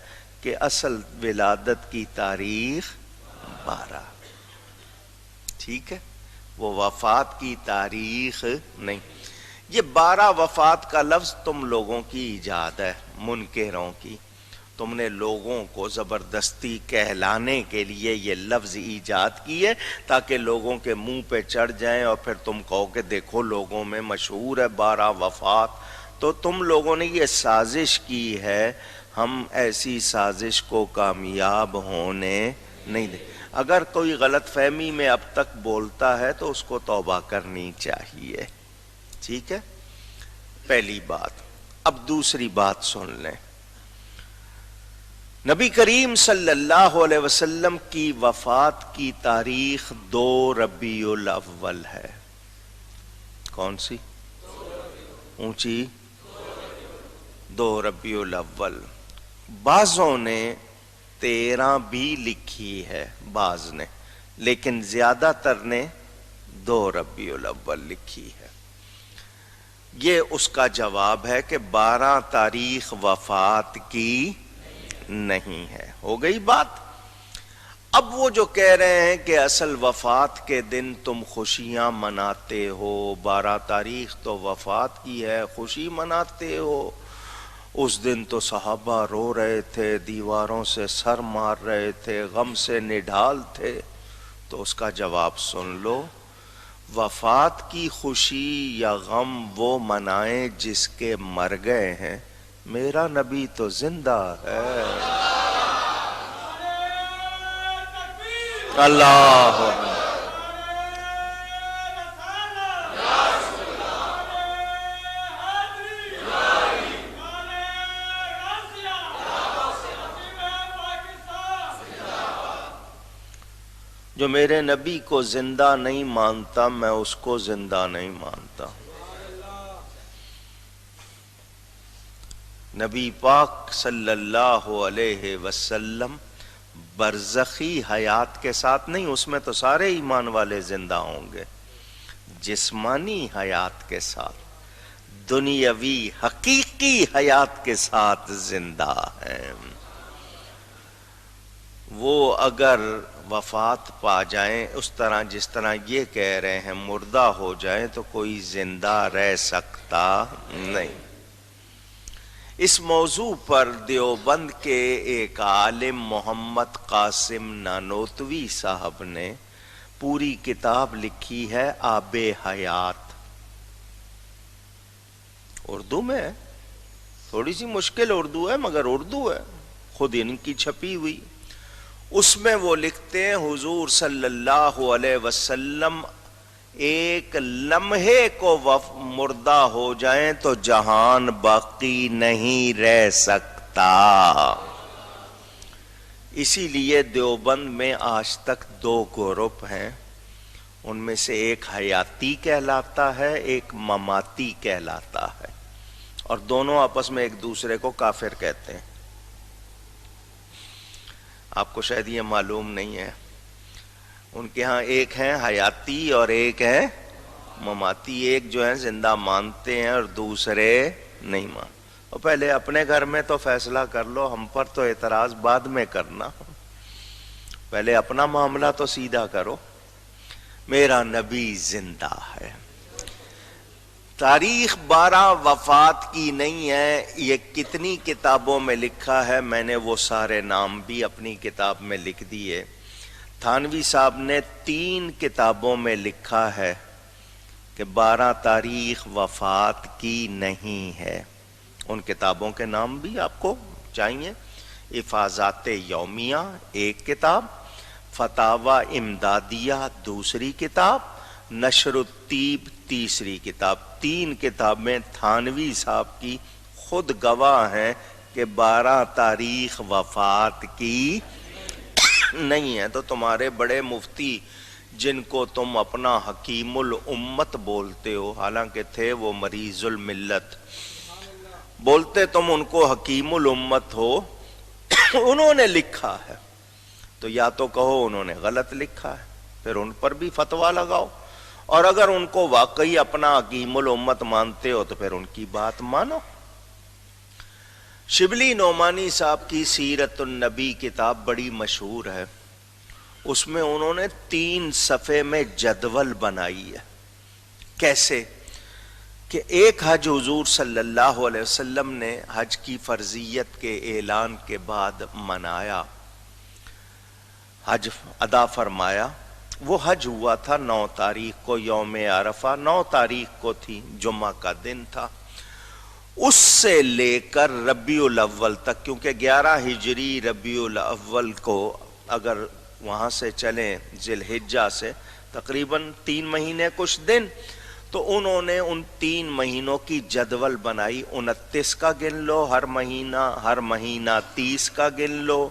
کہ اصل ولادت کی تاریخ 12، ٹھیک ہے، وہ وفات کی تاریخ نہیں۔ یہ 12 وفات کا لفظ تم لوگوں کی ایجاد ہے، منکروں کی، تم نے لوگوں کو زبردستی کہلانے کے لیے یہ لفظ ایجاد کی ہے تاکہ لوگوں کے منہ پہ چڑھ جائیں اور پھر تم کہو کہ دیکھو لوگوں میں مشہور ہے 12 وفات۔ تو تم لوگوں نے یہ سازش کی ہے، ہم ایسی سازش کو کامیاب ہونے نہیں دیں۔ اگر کوئی غلط فہمی میں اب تک بولتا ہے تو اس کو توبہ کرنی چاہیے، ٹھیک ہے، پہلی بات۔ اب دوسری بات سن لیں، نبی کریم صلی اللہ علیہ وسلم کی وفات کی تاریخ 2 ربیع الاول ہے۔ کون سی؟ اونچی، 2 ربیع الاول۔ بعضوں نے 13 بھی لکھی ہے، بعض نے، لیکن زیادہ تر نے 2 ربیع الاول لکھی ہے۔ یہ اس کا جواب ہے کہ 12 تاریخ وفات کی نہیں ہے۔ ہو گئی بات۔ اب وہ جو کہہ رہے ہیں کہ اصل وفات کے دن تم خوشیاں مناتے ہو، 12 تاریخ تو وفات کی ہے، خوشی مناتے ہو، اس دن تو صحابہ رو رہے تھے، دیواروں سے سر مار رہے تھے، غم سے نڈھال تھے، تو اس کا جواب سن لو، وفات کی خوشی یا غم وہ منائیں جس کے مر گئے ہیں، میرا نبی تو زندہ ہے۔ اللہ جو میرے نبی کو زندہ نہیں مانتا میں اس کو زندہ نہیں مانتا۔ نبی پاک صلی اللہ علیہ وسلم برزخی حیات کے ساتھ نہیں، اس میں تو سارے ایمان والے زندہ ہوں گے، جسمانی حیات کے ساتھ، دنیاوی حقیقی حیات کے ساتھ زندہ ہیں۔ وہ اگر وفات پا جائیں اس طرح جس طرح یہ کہہ رہے ہیں مردہ ہو جائیں تو کوئی زندہ رہ سکتا نہیں۔ اس موضوع پر دیوبند کے ایک عالم محمد قاسم نانوتوی صاحب نے پوری کتاب لکھی ہے آب حیات، اردو میں ہے، تھوڑی سی مشکل اردو ہے مگر اردو ہے، خود ان کی چھپی ہوئی۔ اس میں وہ لکھتے ہیں حضور صلی اللہ علیہ وسلم ایک لمحے کو مردہ ہو جائیں تو جہان باقی نہیں رہ سکتا۔ اسی لیے دیوبند میں آج تک 2 گروپ ہیں، ان میں سے ایک حیاتی کہلاتا ہے، ایک مماتی کہلاتا ہے، اور دونوں آپس میں ایک دوسرے کو کافر کہتے ہیں۔ آپ کو شاید یہ معلوم نہیں ہے، ان کے ہاں ایک ہے حیاتی اور ایک ہے مماتی، ایک جو ہے زندہ مانتے ہیں اور دوسرے نہیں مانتے۔ اور پہلے اپنے گھر میں تو فیصلہ کر لو، ہم پر تو اعتراض بعد میں کرنا، پہلے اپنا معاملہ تو سیدھا کرو۔ میرا نبی زندہ ہے۔ تاریخ 12 وفات کی نہیں ہے، یہ کتنی کتابوں میں لکھا ہے، میں نے وہ سارے نام بھی اپنی کتاب میں لکھ دیے۔ تھانوی صاحب نے 3 کتابوں میں لکھا ہے کہ 12 تاریخ وفات کی نہیں ہے، ان کتابوں کے نام بھی آپ کو چاہیے۔ افاظات یومیہ ایک کتاب، فتاوی امدادیہ دوسری کتاب، نشر الطیب تیسری کتاب۔ 3 کتابیں تھانوی صاحب کی خود گواہ ہیں کہ 12 تاریخ وفات کی نہیں ہے۔ تو تمہارے بڑے مفتی جن کو تم اپنا حکیم الامت بولتے ہو، حالانکہ تھے وہ مریض الملت، بولتے تم ان کو حکیم الامت ہو، انہوں نے لکھا ہے تو یا تو کہو انہوں نے غلط لکھا ہے، پھر ان پر بھی فتویٰ لگاؤ، اور اگر ان کو واقعی اپنا حکیم الامت مانتے ہو تو پھر ان کی بات مانو۔ شبلی نعمانی صاحب کی سیرت النبی کتاب بڑی مشہور ہے، اس میں انہوں نے 3 صفحے میں جدول بنائی ہے۔ کیسے کہ ایک حج حضور صلی اللہ علیہ وسلم نے حج کی فرضیت کے اعلان کے بعد منایا، حج ادا فرمایا۔ وہ حج ہوا تھا 9 تاریخ کو، یوم عرفہ 9 تاریخ کو تھی، جمعہ کا دن تھا۔ اس سے لے کر ربیع الاول تک، کیونکہ 11 ہجری ربیع الاول کو اگر وہاں سے چلیں ذی الحجہ سے تقریباً 3 مہینے کچھ دن، تو انہوں نے ان 3 مہینوں کی جدول بنائی۔ 29 کا گن لو ہر مہینہ 30 کا گن لو،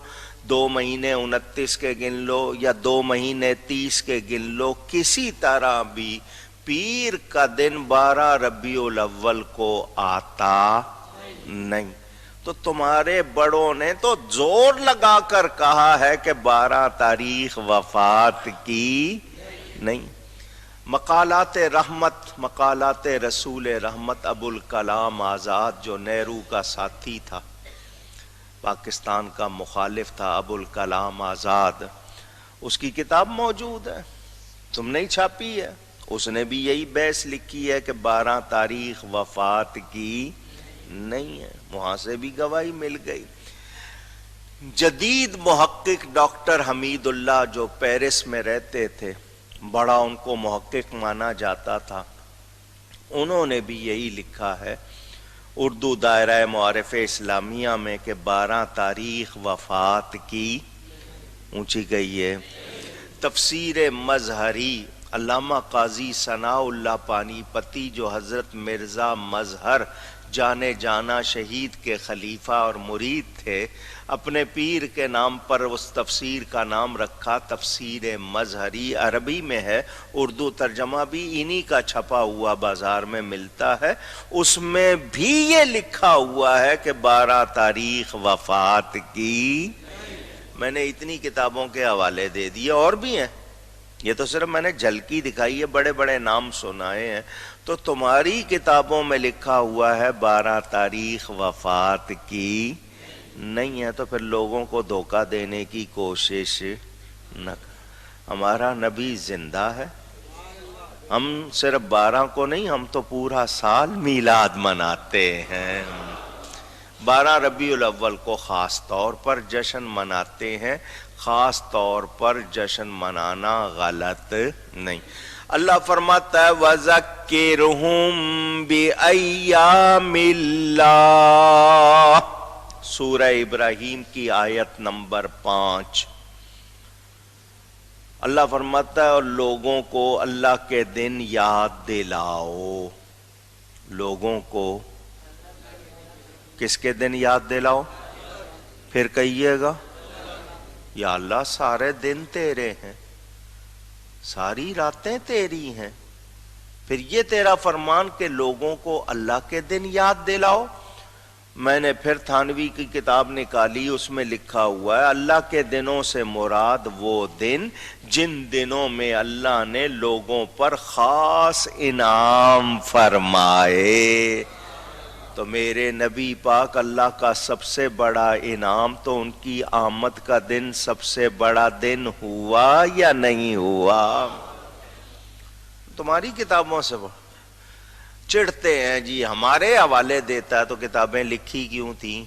2 مہینے 29 کے گن لو یا 2 مہینے 30 کے گن لو، کسی طرح بھی پیر کا دن 12 ربیع الاول کو آتا نہیں۔ تو تمہارے بڑوں نے تو زور لگا کر کہا ہے کہ 12 تاریخ وفات کی نہیں۔ مقالات رحمت، مقالات رسول رحمت، ابوالکلام آزاد جو نہرو کا ساتھی تھا، پاکستان کا مخالف تھا، ابوالکلام آزاد، اس کی کتاب موجود ہے، تم نہیں چھاپی ہے، اس نے بھی یہی بحث لکھی ہے کہ 12 تاریخ وفات کی نہیں ہے، وہاں سے بھی گواہی مل گئی۔ جدید محقق ڈاکٹر حمید اللہ جو پیرس میں رہتے تھے، بڑا ان کو محقق مانا جاتا تھا، انہوں نے بھی یہی لکھا ہے اردو دائرہ معارف اسلامیہ میں کہ 12 تاریخ وفات کی اونچی گئی ہے۔ تفسیر مظہری، علامہ قاضی ثناء اللہ پانی پتی جو حضرت مرزا مظہر جانے جانا شہید کے خلیفہ اور مرید تھے، اپنے پیر کے نام پر اس تفسیر کا نام رکھا تفسیر مظہری، عربی میں ہے، اردو ترجمہ بھی انہی کا چھپا ہوا بازار میں ملتا ہے۔ اس میں بھی یہ لکھا ہوا ہے کہ 12 تاریخ وفات کی۔ میں نے اتنی کتابوں کے حوالے دے دیے، اور بھی ہیں، یہ تو صرف میں نے جھلکی دکھائی ہے، بڑے بڑے نام سنائے ہیں۔ تو تمہاری کتابوں میں لکھا ہوا ہے 12 تاریخ وفات کی نہیں ہے، تو پھر لوگوں کو دھوکہ دینے کی کوشش نہ کر۔ ہمارا نبی زندہ ہے، ہم صرف 12 کو نہیں، ہم تو پورا سال میلاد مناتے ہیں۔ 12 ربیع الاول کو خاص طور پر جشن مناتے ہیں، خاص طور پر جشن منانا غلط نہیں۔ اللہ فرماتا ہے وَذَكِّرْهُمْ بِأَيَّامِ اللَّهِ، سورہ ابراہیم کی آیت نمبر 5۔ اللہ فرماتا ہے اور لوگوں کو اللہ کے دن یاد دلاؤ۔ لوگوں کو کس کے دن یاد دلاؤ؟ پھر کہیے گا یا اللہ سارے دن تیرے ہیں، ساری راتیں تیری ہیں، پھر یہ تیرا فرمان کہ لوگوں کو اللہ کے دن یاد دلاؤ۔ میں نے پھر تھانوی کی کتاب نکالی، اس میں لکھا ہوا ہے اللہ کے دنوں سے مراد وہ دن جن دنوں میں اللہ نے لوگوں پر خاص انعام فرمائے۔ تو میرے نبی پاک اللہ کا سب سے بڑا انعام تو ان کی آمد کا دن سب سے بڑا دن ہوا یا نہیں ہوا؟ تمہاری کتابوں سے چڑھتے ہیں جی، ہمارے حوالے دیتا ہے تو کتابیں لکھی کیوں تھیں؟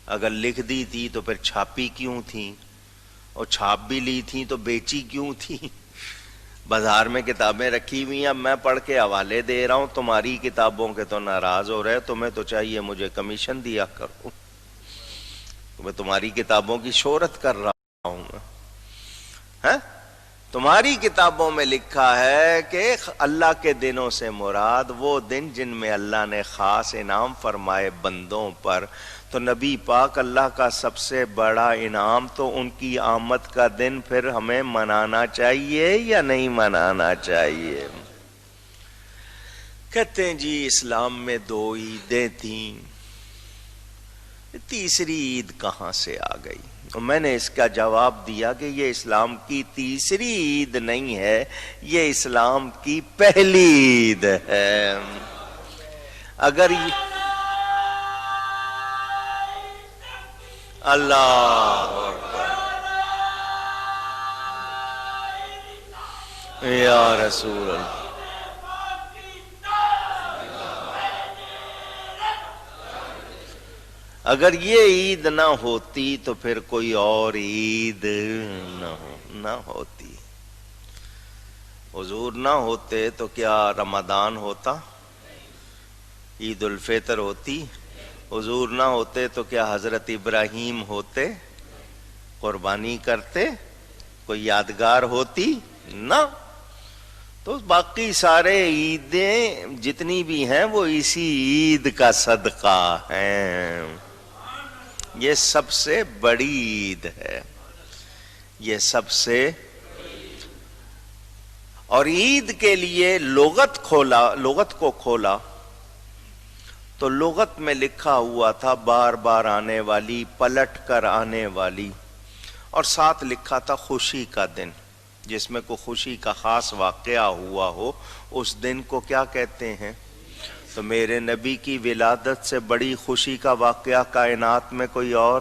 اگر لکھ دی تھی تو پھر چھاپی کیوں تھیں؟ اور چھاپ بھی لی تھی تو بیچی کیوں تھی؟ بازار میں کتابیں رکھی ہوئی ہیں، میں پڑھ کے حوالے دے رہا ہوں، تمہاری کتابوں کے تو ناراض ہو رہے، تمہیں تو چاہیے مجھے کمیشن دیا کرو۔ میں تمہاری کتابوں کی شہرت کر رہا ہوں میں. تمہاری کتابوں میں لکھا ہے کہ اللہ کے دنوں سے مراد وہ دن جن میں اللہ نے خاص انعام فرمائے بندوں پر. تو نبی پاک اللہ کا سب سے بڑا انعام، تو ان کی آمد کا دن پھر ہمیں منانا چاہیے یا نہیں منانا چاہیے؟ کہتے ہیں جی اسلام میں 2 عیدیں تھیں، تیسری عید کہاں سے آ گئی؟ میں نے اس کا جواب دیا کہ یہ اسلام کی تیسری عید نہیں ہے، یہ اسلام کی پہلی عید ہے. اگر اللہ یا رسول اللہ، اگر یہ عید نہ ہوتی تو پھر کوئی اور عید نہ ہوتی. حضور نہ ہوتے تو کیا رمضان ہوتا؟ عید الفطر ہوتی؟ حضور نہ ہوتے تو کیا حضرت ابراہیم ہوتے؟ قربانی کرتے؟ کوئی یادگار ہوتی؟ نہ. تو باقی سارے عیدیں جتنی بھی ہیں وہ اسی عید کا صدقہ ہیں. یہ سب سے بڑی عید ہے، یہ سب سے. اور عید کے لیے لغت کو کھولا تو لغت میں لکھا ہوا تھا بار بار آنے والی، پلٹ کر آنے والی، اور ساتھ لکھا تھا خوشی کا دن. جس میں کوئی خوشی کا خاص واقعہ ہوا ہو اس دن کو کیا کہتے ہیں؟ تو میرے نبی کی ولادت سے بڑی خوشی کا واقعہ کائنات میں کوئی اور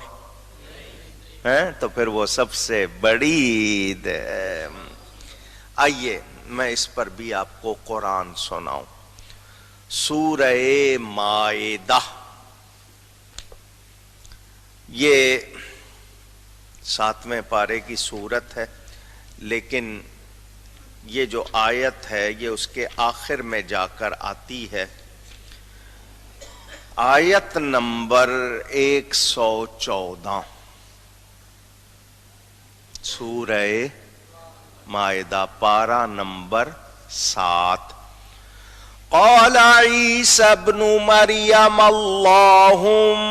ہے؟ تو پھر وہ سب سے بڑی عید ہے. آئیے میں اس پر بھی آپ کو قرآن سناؤں. سورہ مائدہ، یہ 7ویں پارے کی سورت ہے، لیکن یہ جو آیت ہے یہ اس کے آخر میں جا کر آتی ہے. آیت نمبر 114، سورہ مائدہ، پارہ نمبر 7. قال عیسی ابن مریم اللہم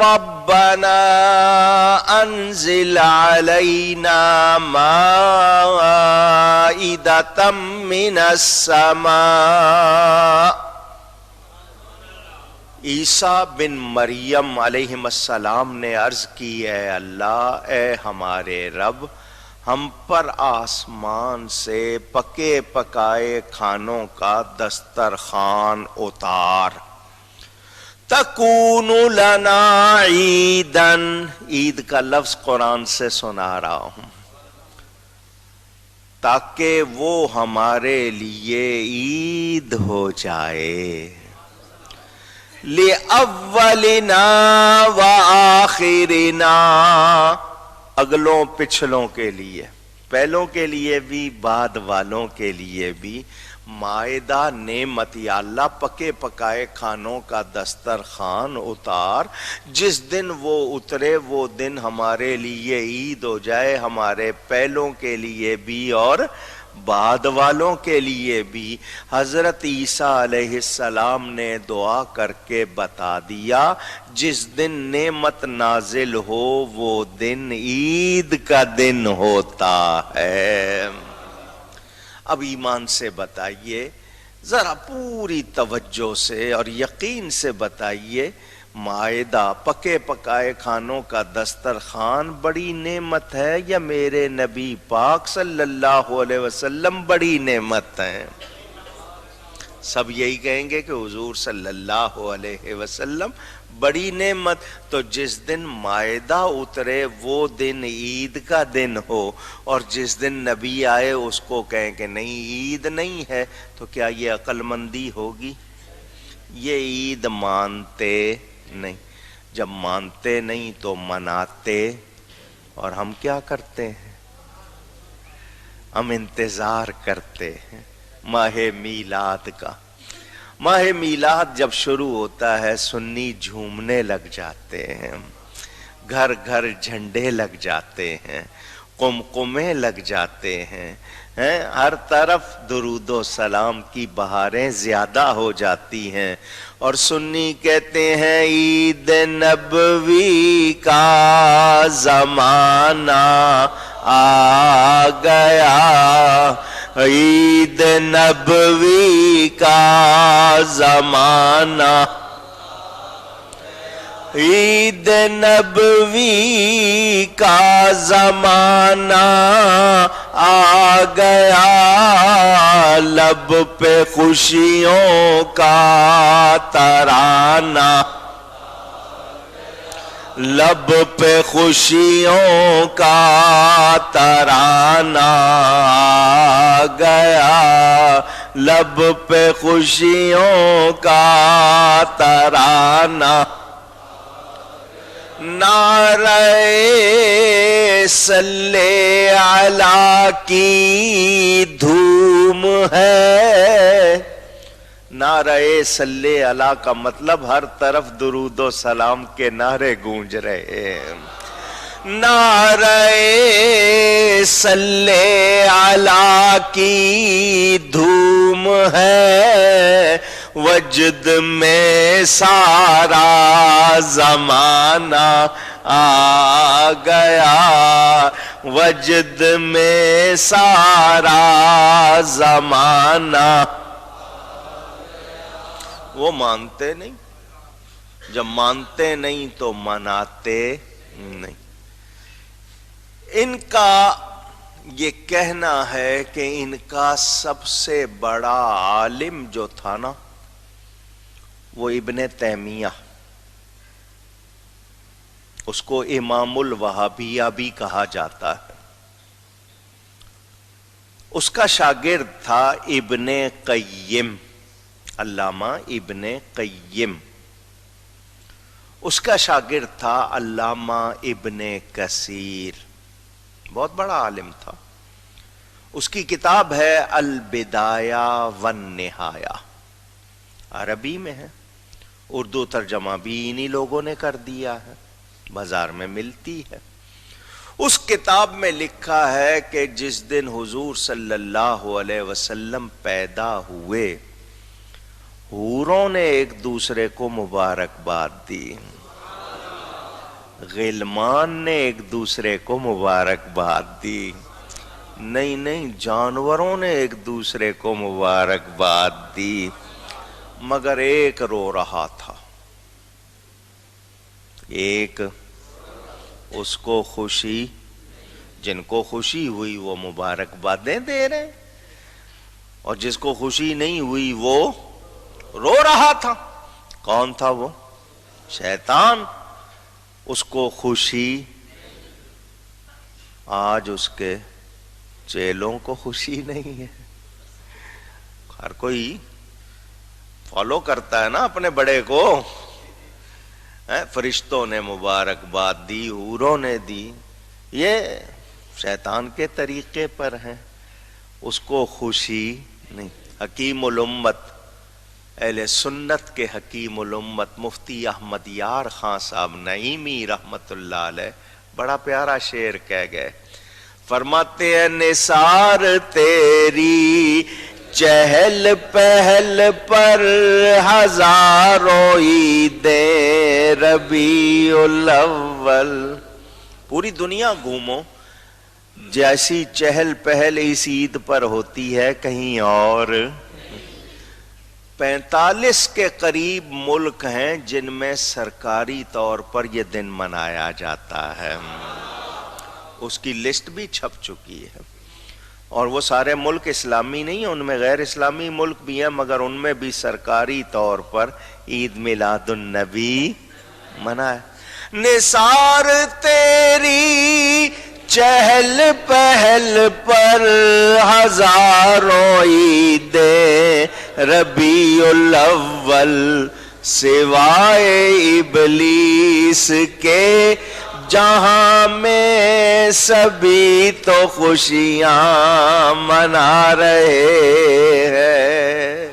ربنا انزل علینا مائدۃ من السماء. عیسیٰ بن مریم علیہ السلام نے عرض کی، اے اللہ، اے ہمارے رب، ہم پر آسمان سے پکے پکائے کھانوں کا دسترخوان اتار. تکون لنا عیدن، عید کا لفظ قرآن سے سنا رہا ہوں، تاکہ وہ ہمارے لیے عید ہو جائے. لِأَوَّلِنَا وَآخِرِنَا، اگلوں پچھلوں کے لیے، پہلوں کے لیے بھی بعد والوں کے لیے بھی. مائدہ نعمت، یا اللہ پکے پکائے کھانوں کا دسترخوان اتار. جس دن وہ اترے وہ دن ہمارے لیے عید ہو جائے، ہمارے پہلوں کے لیے بھی اور بعد والوں کے لیے بھی. حضرت عیسیٰ علیہ السلام نے دعا کر کے بتا دیا، جس دن نعمت نازل ہو وہ دن عید کا دن ہوتا ہے. اب ایمان سے بتائیے، ذرا پوری توجہ سے اور یقین سے بتائیے، مائدہ پکے پکائے کھانوں کا دسترخوان بڑی نعمت ہے یا میرے نبی پاک صلی اللہ علیہ وسلم بڑی نعمت ہے؟ سب یہی کہیں گے کہ حضور صلی اللہ علیہ وسلم بڑی نعمت. تو جس دن مائدہ اترے وہ دن عید کا دن ہو، اور جس دن نبی آئے اس کو کہیں کہ نہیں عید نہیں ہے، تو کیا یہ عقل مندی ہوگی؟ یہ عید مانتے نہیں. جب مانتے نہیں تو مناتے. اور ہم کیا کرتے ہیں؟ ہم انتظار کرتے ہیں ماہ میلاد کا. ماہ میلاد جب شروع ہوتا ہے سنی جھومنے لگ جاتے ہیں، گھر گھر جھنڈے لگ جاتے ہیں، قمقمے لگ جاتے ہیں، ہر طرف درود و سلام کی بہاریں زیادہ ہو جاتی ہیں۔ اور سنی کہتے ہیں عید نبوی کا زمانہ آ گیا، عید نبوی کا زمانہ، عید نبوی کا زمانہ آ گیا، لب پہ خوشیوں کا ترانہ، لب پہ خوشیوں کا ترانہ آ گیا، لب پہ خوشیوں کا ترانہ۔ نعرہ صلی علی کی دھوم ہے، نعرہ صلی علی کا مطلب ہر طرف درود و سلام کے نعرے گونج رہے ہیں۔ نعرہ صلی علی کی دھوم ہے، وجد میں سارا زمانہ آ گیا، وجد میں سارا زمانہ۔ وہ مانتے نہیں، جب مانتے نہیں تو مناتے نہیں۔ ان کا یہ کہنا ہے کہ ان کا سب سے بڑا عالم جو تھا نا وہ ابن تیمیہ، اس کو امام الوہابیہ بھی کہا جاتا ہے۔ اس کا شاگرد تھا ابن قیم، علامہ ابن قیم۔ اس کا شاگرد تھا علامہ ابن کثیر، بہت بڑا عالم تھا۔ اس کی کتاب ہے البدایہ والنہایہ، عربی میں ہے، اردو ترجمہ بھی انہی لوگوں نے کر دیا ہے، بازار میں ملتی ہے۔ اس کتاب میں لکھا ہے کہ جس دن حضور صلی اللہ علیہ وسلم پیدا ہوئے، حوروں نے ایک دوسرے کو مبارکباد دی، غلمان نے ایک دوسرے کو مبارکباد دی، نہیں جانوروں نے ایک دوسرے کو مبارکباد دی، مگر ایک رو رہا تھا، ایک اس کو خوشی، جن کو خوشی ہوئی وہ مبارکبادیں دے رہے، اور جس کو خوشی نہیں ہوئی وہ رو رہا تھا۔ کون تھا وہ؟ شیطان۔ اس کو خوشی، آج اس کے چیلوں کو خوشی نہیں ہے۔ ہر کوئی فالو کرتا ہے نا اپنے بڑے کو، فرشتوں نے مبارکباد دی، حوروں نے دی، یہ شیطان کے طریقے پر ہیں، اس کو خوشی نہیں۔ حکیم الامت، اہل سنت کے حکیم الامت مفتی احمد یار خان صاحب نعیمی رحمت اللہ علیہ بڑا پیارا شعر کہہ گئے، فرماتے ہیں نثار تیری چہل پہل پر ہزاروں عیدیں ربیع الاول، پوری دنیا گھومو، جیسی چہل پہل اس عید پر ہوتی ہے کہیں اور 45 کے قریب ملک ہیں جن میں سرکاری طور پر یہ دن منایا جاتا ہے، اس کی لسٹ بھی چھپ چکی ہے، اور وہ سارے ملک اسلامی نہیں ہیں، ان میں غیر اسلامی ملک بھی ہیں، مگر ان میں بھی سرکاری طور پر عید میلاد النبی منائے۔ نثار تیری چہل پہل پر ہزاروں عیدیں ربیع الاول، سوائے ابلیس کے جہاں میں سبھی تو خوشیاں منا رہے ہیں۔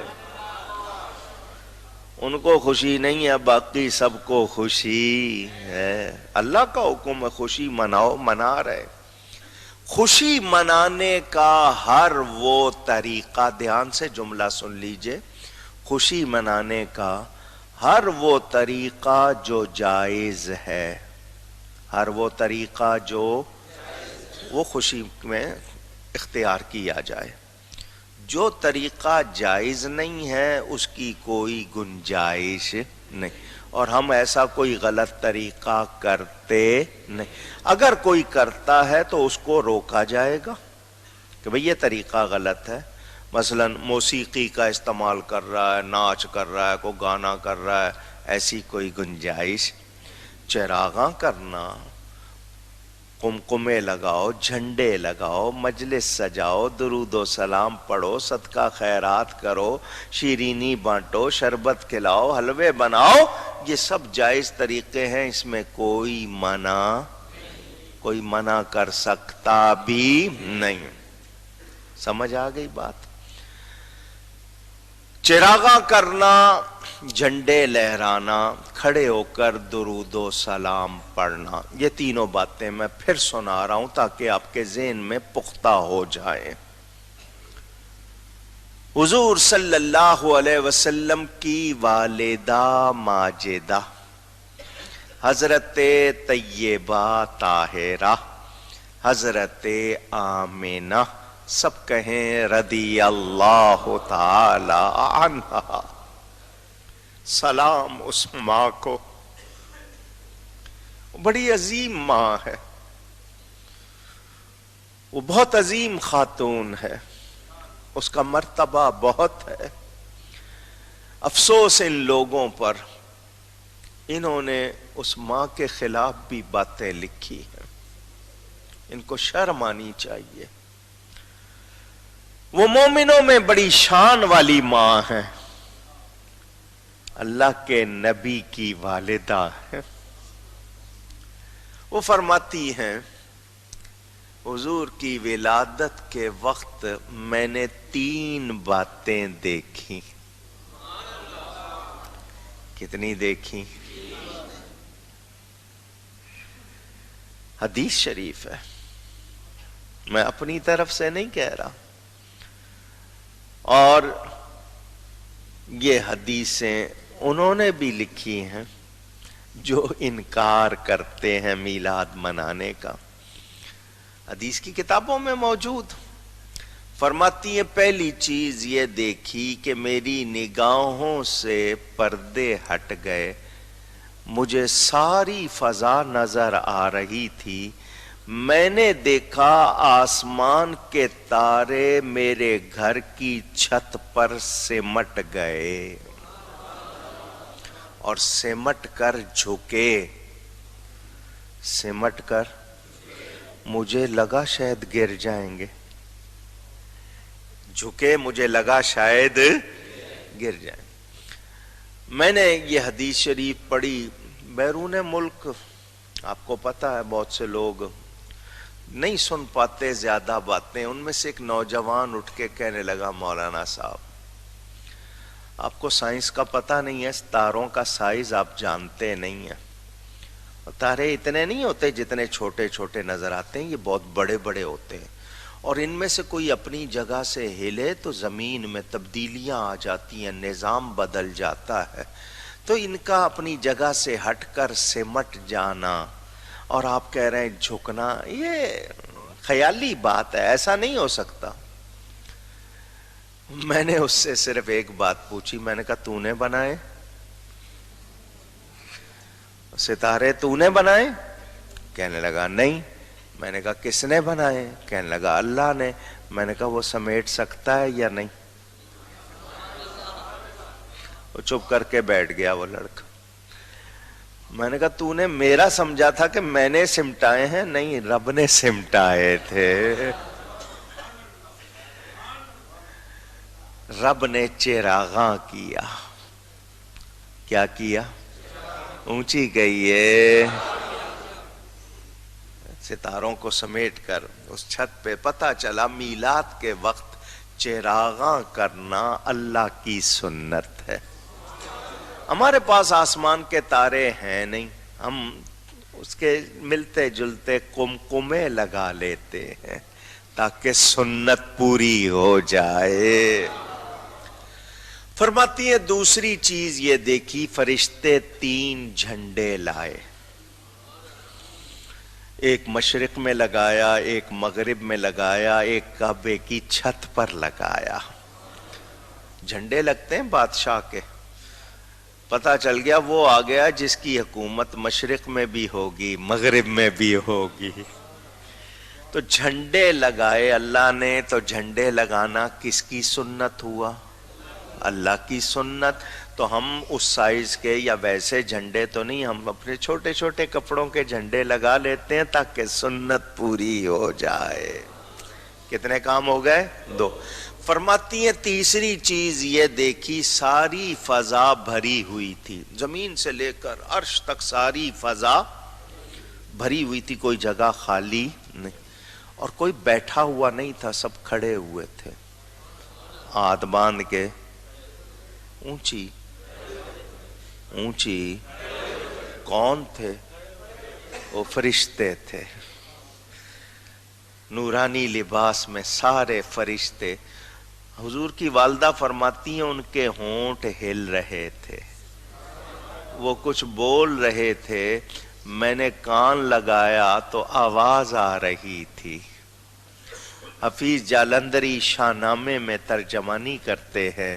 ان کو خوشی نہیں ہے، باقی سب کو خوشی ہے۔ اللہ کا حکم ہے خوشی مناؤ، منا رہے۔ خوشی منانے کا ہر وہ طریقہ، دھیان سے جملہ سن لیجئے، خوشی منانے کا ہر وہ طریقہ جو جائز ہے، ہر وہ طریقہ جو وہ خوشی میں اختیار کیا جائے، جو طریقہ جائز نہیں ہے اس کی کوئی گنجائش نہیں، اور ہم ایسا کوئی غلط طریقہ کرتے نہیں۔ اگر کوئی کرتا ہے تو اس کو روکا جائے گا کہ بھئی یہ طریقہ غلط ہے، مثلا موسیقی کا استعمال کر رہا ہے، ناچ کر رہا ہے، کوئی گانا کر رہا ہے، ایسی کوئی گنجائش۔ چراغاں کرنا، قمقمے لگاؤ، جھنڈے لگاؤ، مجلس سجاؤ، درود و سلام پڑھو، صدقہ خیرات کرو، شیرینی بانٹو، شربت کھلاؤ، حلوے بناؤ، یہ سب جائز طریقے ہیں، اس میں کوئی منع کر سکتا بھی نہیں۔ سمجھ آ گئی بات؟ چراغاں کرنا، جھنڈے لہرانا، کھڑے ہو کر درود و سلام پڑھنا، یہ تینوں باتیں میں پھر سنا رہا ہوں تاکہ آپ کے ذہن میں پختہ ہو جائیں۔ حضور صلی اللہ علیہ وسلم کی والدہ ماجدہ حضرت طیبہ طاہرہ حضرت آمنہ، سب کہیں رضی اللہ تعالی عنہا، سلام اس ماں کو، بڑی عظیم ماں ہے، وہ بہت عظیم خاتون ہے، اس کا مرتبہ بہت ہے۔ افسوس ان لوگوں پر، انہوں نے اس ماں کے خلاف بھی باتیں لکھی ہیں، ان کو شرم آنی چاہیے۔ وہ مومنوں میں بڑی شان والی ماں ہے، اللہ کے نبی کی والدہ ہے۔ وہ فرماتی ہیں حضور کی ولادت کے وقت میں نے 3 باتیں دیکھی۔ کتنی دیکھی؟ حدیث شریف ہے، میں اپنی طرف سے نہیں کہہ رہا، اور یہ حدیثیں انہوں نے بھی لکھی ہیں جو انکار کرتے ہیں میلاد منانے کا، حدیث کی کتابوں میں موجود۔ فرماتی ہے پہلی چیز یہ دیکھی کہ میری نگاہوں سے پردے ہٹ گئے، مجھے ساری فضا نظر آ رہی تھی، میں نے دیکھا آسمان کے تارے میرے گھر کی چھت پر سمٹ گئے اور سمٹ کر جھکے، سمٹ کر، مجھے لگا شاید گر جائیں گے، جھکے، مجھے لگا شاید گر جائیں۔ میں نے یہ حدیث شریف پڑھی بیرون ملک، آپ کو پتہ ہے بہت سے لوگ نہیں سن پاتے زیادہ باتیں، ان میں سے ایک نوجوان اٹھ کے کہنے لگا مولانا صاحب آپ کو سائنس کا پتہ نہیں ہے، تاروں کا سائز آپ جانتے نہیں ہیں، تارے اتنے نہیں ہوتے جتنے چھوٹے چھوٹے نظر آتے ہیں، یہ بہت بڑے بڑے ہوتے ہیں، اور ان میں سے کوئی اپنی جگہ سے ہلے تو زمین میں تبدیلیاں آ جاتی ہیں، نظام بدل جاتا ہے، تو ان کا اپنی جگہ سے ہٹ کر سمٹ جانا اور آپ کہہ رہے ہیں جھکنا، یہ خیالی بات ہے، ایسا نہیں ہو سکتا۔ میں نے اس سے صرف ایک بات پوچھی، میں نے کہا تو نے بنائے ستارے؟ تو نے بنائے؟ کہنے لگا نہیں۔ میں نے کہا کس نے بنائے؟ کہنے لگا اللہ نے۔ میں نے کہا وہ سمیٹ سکتا ہے یا نہیں؟ وہ چپ کر کے بیٹھ گیا وہ لڑکا۔ میں نے کہا تو نے میرا سمجھا تھا کہ میں نے سمٹائے ہیں؟ نہیں، رب نے سمٹائے تھے، رب نے چراغاں کیا۔ کیا کیا؟ اونچی گئی ہے ستاروں کو سمیٹ کر اس چھت پہ۔ پتہ چلا میلاد کے وقت چراغاں کرنا اللہ کی سنت ہے۔ ہمارے پاس آسمان کے تارے ہیں نہیں، ہم اس کے ملتے جلتے کمکمے لگا لیتے ہیں تاکہ سنت پوری ہو جائے۔ فرماتی ہے دوسری چیز یہ دیکھی، فرشتے 3 جھنڈے لائے، ایک مشرق میں لگایا، ایک مغرب میں لگایا، ایک کعبے کی چھت پر لگایا۔ جھنڈے لگتے ہیں بادشاہ کے، پتہ چل گیا وہ آ گیا جس کی حکومت مشرق میں بھی ہوگی مغرب میں بھی ہوگی۔ تو جھنڈے لگائے اللہ نے، تو جھنڈے لگانا کس کی سنت ہوا؟ اللہ کی سنت۔ تو ہم اس سائز کے یا ویسے جھنڈے تو نہیں، ہم اپنے چھوٹے چھوٹے کپڑوں کے جھنڈے لگا لیتے ہیں تاکہ سنت پوری ہو جائے۔ کتنے کام ہو گئے؟ 2۔ فرماتی ہیں تیسری چیز یہ دیکھی، ساری فضا بھری ہوئی تھی، زمین سے لے کر عرش تک ساری فضا بھری ہوئی تھی، کوئی جگہ خالی نہیں، اور کوئی بیٹھا ہوا نہیں تھا، سب کھڑے ہوئے تھے ہاتھ باندھ کے۔ اونچی اونچی کون تھے؟ وہ فرشتے تھے، نورانی لباس میں سارے فرشتے۔ حضور کی والدہ فرماتی ہیں ان کے ہونٹ ہل رہے تھے، وہ کچھ بول رہے تھے، میں نے کان لگایا تو آواز آ رہی تھی۔ حفیظ جالندری شاہ نامے میں ترجمانی کرتے ہیں،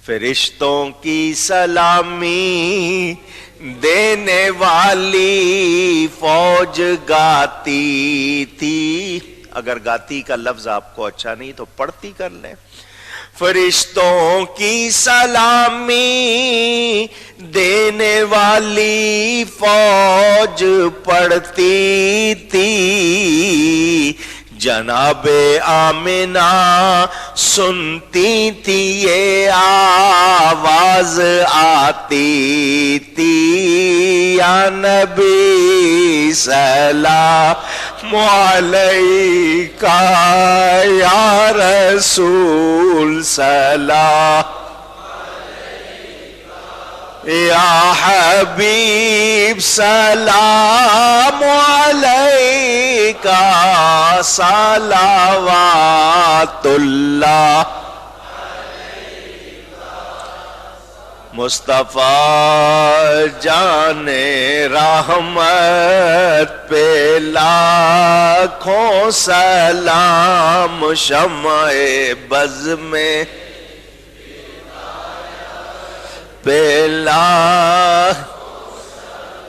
فرشتوں کی سلامی دینے والی فوج گاتی تھی۔ اگر گاتی کا لفظ آپ کو اچھا نہیں تو پڑھتی کر لیں۔ فرشتوں کی سلامی دینے والی فوج پڑھتی تھی، جناب آمنہ سنتی تھی یہ آواز آتی تھی، یا نبی سلام علیکہ یا رسول سلام یا حبیب سلام علیکہ صلوات اللہ۔ مصطفیٰ جان رحمت پہ لاکھوں سلام، شمع بز میں پہلا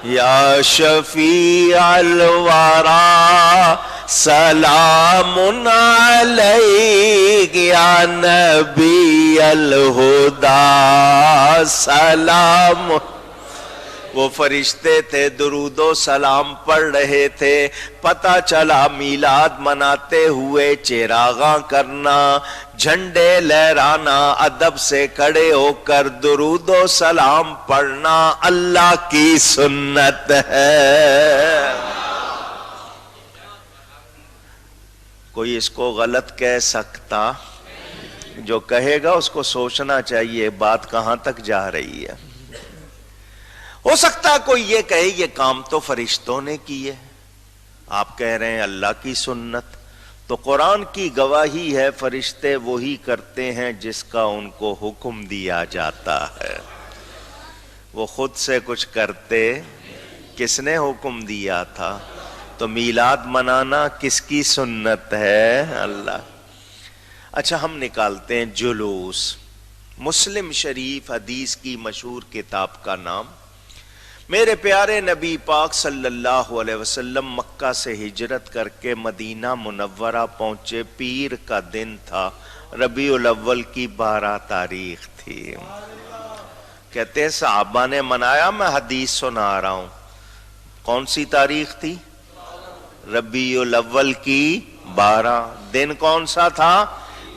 یا شفیع الورا سلام علیک، یا نبی الہدا سلام۔ وہ فرشتے تھے درود و سلام پڑھ رہے تھے، پتہ چلا میلاد مناتے ہوئے چراغاں کرنا، جھنڈے لہرانا، ادب سے کھڑے ہو کر درود و سلام پڑھنا اللہ کی سنت ہے۔ کوئی اس کو غلط کہہ سکتا؟ جو کہے گا اس کو سوچنا چاہیے بات کہاں تک جا رہی ہے۔ ہو سکتا کوئی یہ کہے یہ کام تو فرشتوں نے کیے، آپ کہہ رہے ہیں اللہ کی سنت، تو قرآن کی گواہی ہے فرشتے وہی کرتے ہیں جس کا ان کو حکم دیا جاتا ہے، وہ خود سے کچھ کرتے۔ کس نے حکم دیا تھا؟ تو میلاد منانا کس کی سنت ہے؟ اللہ۔ اچھا ہم نکالتے ہیں جلوس۔ مسلم شریف حدیث کی مشہور کتاب کا نام۔ میرے پیارے نبی پاک صلی اللہ علیہ وسلم مکہ سے ہجرت کر کے مدینہ منورہ پہنچے، پیر کا دن تھا، ربیع الاول کی 12 تاریخ تھی۔ کہتے ہیں صحابہ نے منایا، میں حدیث سنا رہا ہوں۔ کون سی تاریخ تھی؟ ربیع الاول کی 12۔ دن کون سا تھا؟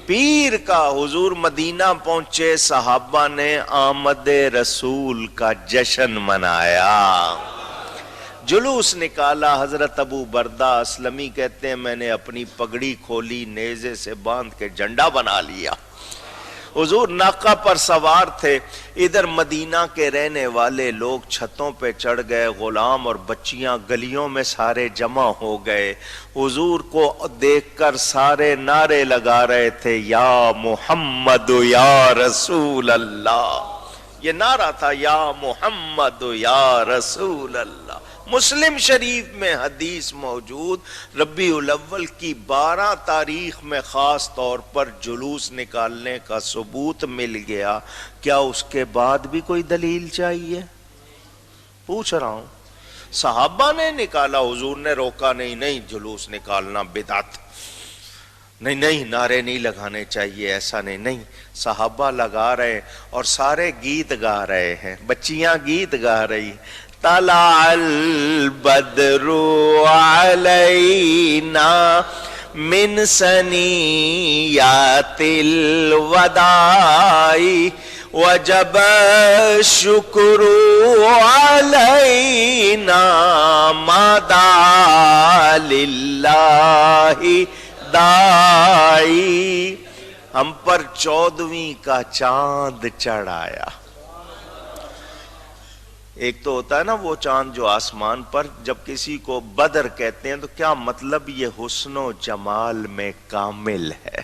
پیر کا۔ حضور مدینہ پہنچے، صحابہ نے آمد رسول کا جشن منایا، جلوس نکالا۔ حضرت ابو بردہ اسلمی کہتے ہیں میں نے اپنی پگڑی کھولی، نیزے سے باندھ کے جھنڈا بنا لیا۔ حضور ناقہ پر سوار تھے، ادھر مدینہ کے رہنے والے لوگ چھتوں پہ چڑھ گئے، غلام اور بچیاں گلیوں میں سارے جمع ہو گئے، حضور کو دیکھ کر سارے نعرے لگا رہے تھے، یا محمد یا رسول اللہ۔ یہ نعرہ تھا، یا محمد یا رسول اللہ۔ مسلم شریف میں حدیث موجود، ربیع الاول کی 12 تاریخ میں خاص طور پر جلوس نکالنے کا ثبوت مل گیا۔ کیا اس کے بعد بھی کوئی دلیل چاہیے؟ پوچھ رہا ہوں۔ صحابہ نے نکالا، حضور نے روکا نہیں، نہیں جلوس نکالنا بدعت، نہیں نعرے نہیں لگانے چاہیے، ایسا نہیں۔ صحابہ لگا رہے اور سارے گیت گا رہے ہیں، بچیاں گیت گا رہی، طلع البدر علینا من ثنیات الوداع وجب الشکر علینا ما دعا للہ داعی۔ ہم پر 14ویں کا چاند چڑھ آیا۔ ایک تو ہوتا ہے نا وہ چاند جو آسمان پر، جب کسی کو بدر کہتے ہیں تو کیا مطلب؟ یہ حسن و جمال میں کامل ہے،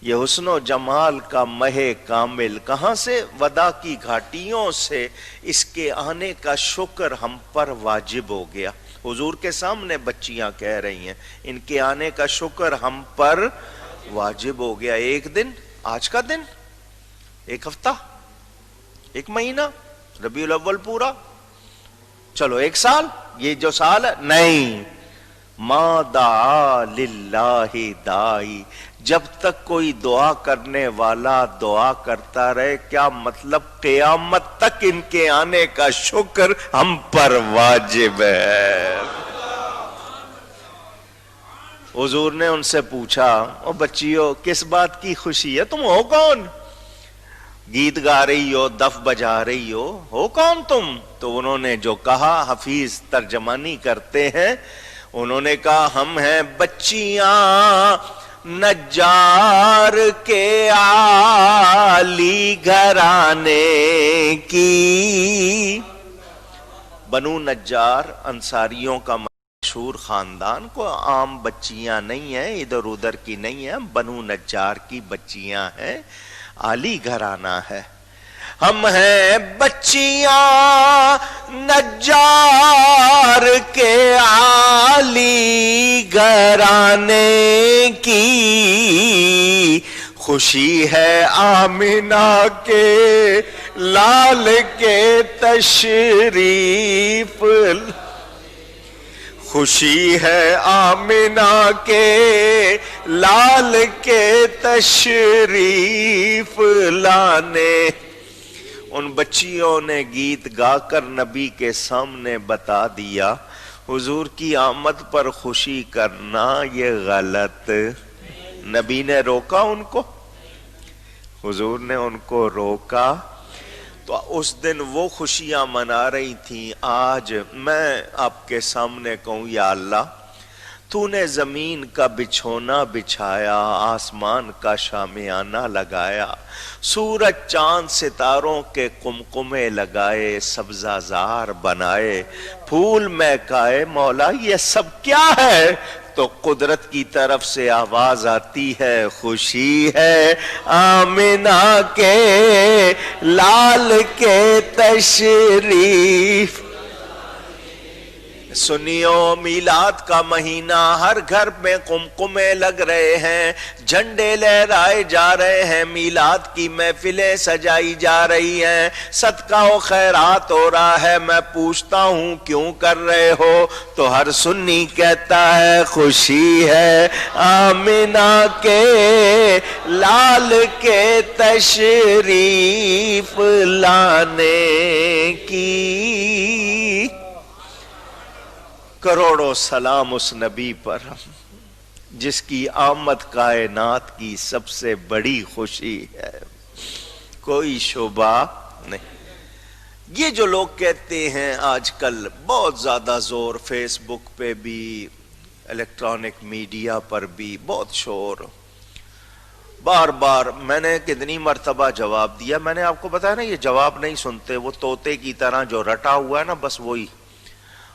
یہ حسن و جمال کا مہ کامل۔ کہاں سے؟ ودا کی گھاٹیوں سے اس کے آنے کا شکر ہم پر واجب ہو گیا۔ حضور کے سامنے بچیاں کہہ رہی ہیں، ان کے آنے کا شکر ہم پر واجب ہو گیا۔ ایک دن، آج کا دن، ایک ہفتہ، ایک مہینہ، ربیع الاول پورا، چلو ایک سال، یہ جو سال ہے نہیں۔ ما دعا للہ داعی، جب تک کوئی دعا کرنے والا دعا کرتا رہے، کیا مطلب؟ قیامت تک ان کے آنے کا شکر ہم پر واجب ہے۔ حضور نے ان سے پوچھا، او بچیو کس بات کی خوشی ہے؟ تم ہو کون؟ گیت گا رہی ہو، دف بجا رہی ہو کون تم؟ تو انہوں نے جو کہا، حفیظ ترجمانی کرتے ہیں، انہوں نے کہا ہم ہیں بچیاں نجار کے عالی گھرانے کی۔ بنو نجار انصاریوں کا مشہور خاندان، کو عام بچیاں نہیں ہیں، ادھر ادھر کی نہیں ہیں، بنو نجار کی بچیاں ہیں، عالی گھرانہ ہے۔ ہم ہیں بچیاں نجار کے عالی گھرانے کی، خوشی ہے آمنہ کے لال کے تشریف، خوشی ہے آمنہ کے لال کے تشریف لانے۔ ان بچیوں نے گیت گا کر نبی کے سامنے بتا دیا، حضور کی آمد پر خوشی کرنا یہ غلط۔ نبی نے روکا ان کو، حضور نے ان کو روکا، تو اس دن وہ خوشیاں منا رہی تھیں۔ آج میں آپ کے سامنے کہوں، یا اللہ تو نے زمین کا بچھونا بچھایا، آسمان کا شامیانہ لگایا، سورج چاند ستاروں کے قمقمے لگائے، سبزہ زار بنائے، پھول مہکائے، مولا یہ سب کیا ہے؟ تو قدرت کی طرف سے آواز آتی ہے، خوشی ہے آمنہ کے لال کے تشریف۔ سنیو، میلاد کا مہینہ، ہر گھر میں قمقمے لگ رہے ہیں، جھنڈے لہرائے جا رہے ہیں، میلاد کی محفلیں سجائی جا رہی ہیں، صدقہ و خیرات ہو رہا ہے۔ میں پوچھتا ہوں کیوں کر رہے ہو؟ تو ہر سنی کہتا ہے خوشی ہے آمنہ کے لال کے تشریف لانے کی۔ کروڑوں سلام اس نبی پر جس کی آمد کائنات کی سب سے بڑی خوشی ہے، کوئی شبہ نہیں۔ یہ جو لوگ کہتے ہیں آج کل بہت زیادہ زور، فیس بک پہ بھی، الیکٹرانک میڈیا پر بھی بہت شور، بار بار میں نے کتنی مرتبہ جواب دیا. میں نے آپ کو بتایا نا یہ جواب نہیں سنتے, وہ طوطے کی طرح جو رٹا ہوا ہے نا بس وہی.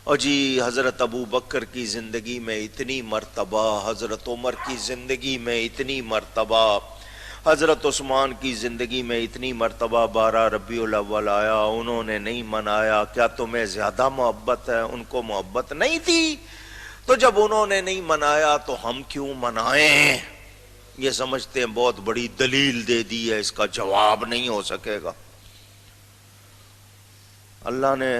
اور جی حضرت ابو بکر کی زندگی میں اتنی مرتبہ, حضرت عمر کی زندگی میں اتنی مرتبہ, حضرت عثمان کی زندگی میں اتنی مرتبہ 12 ربیع الاول آیا, انہوں نے نہیں منایا. کیا تمہیں زیادہ محبت ہے؟ ان کو محبت نہیں تھی, تو جب انہوں نے نہیں منایا تو ہم کیوں منائیں؟ یہ سمجھتے ہیں بہت بڑی دلیل دے دی ہے, اس کا جواب نہیں ہو سکے گا. اللہ نے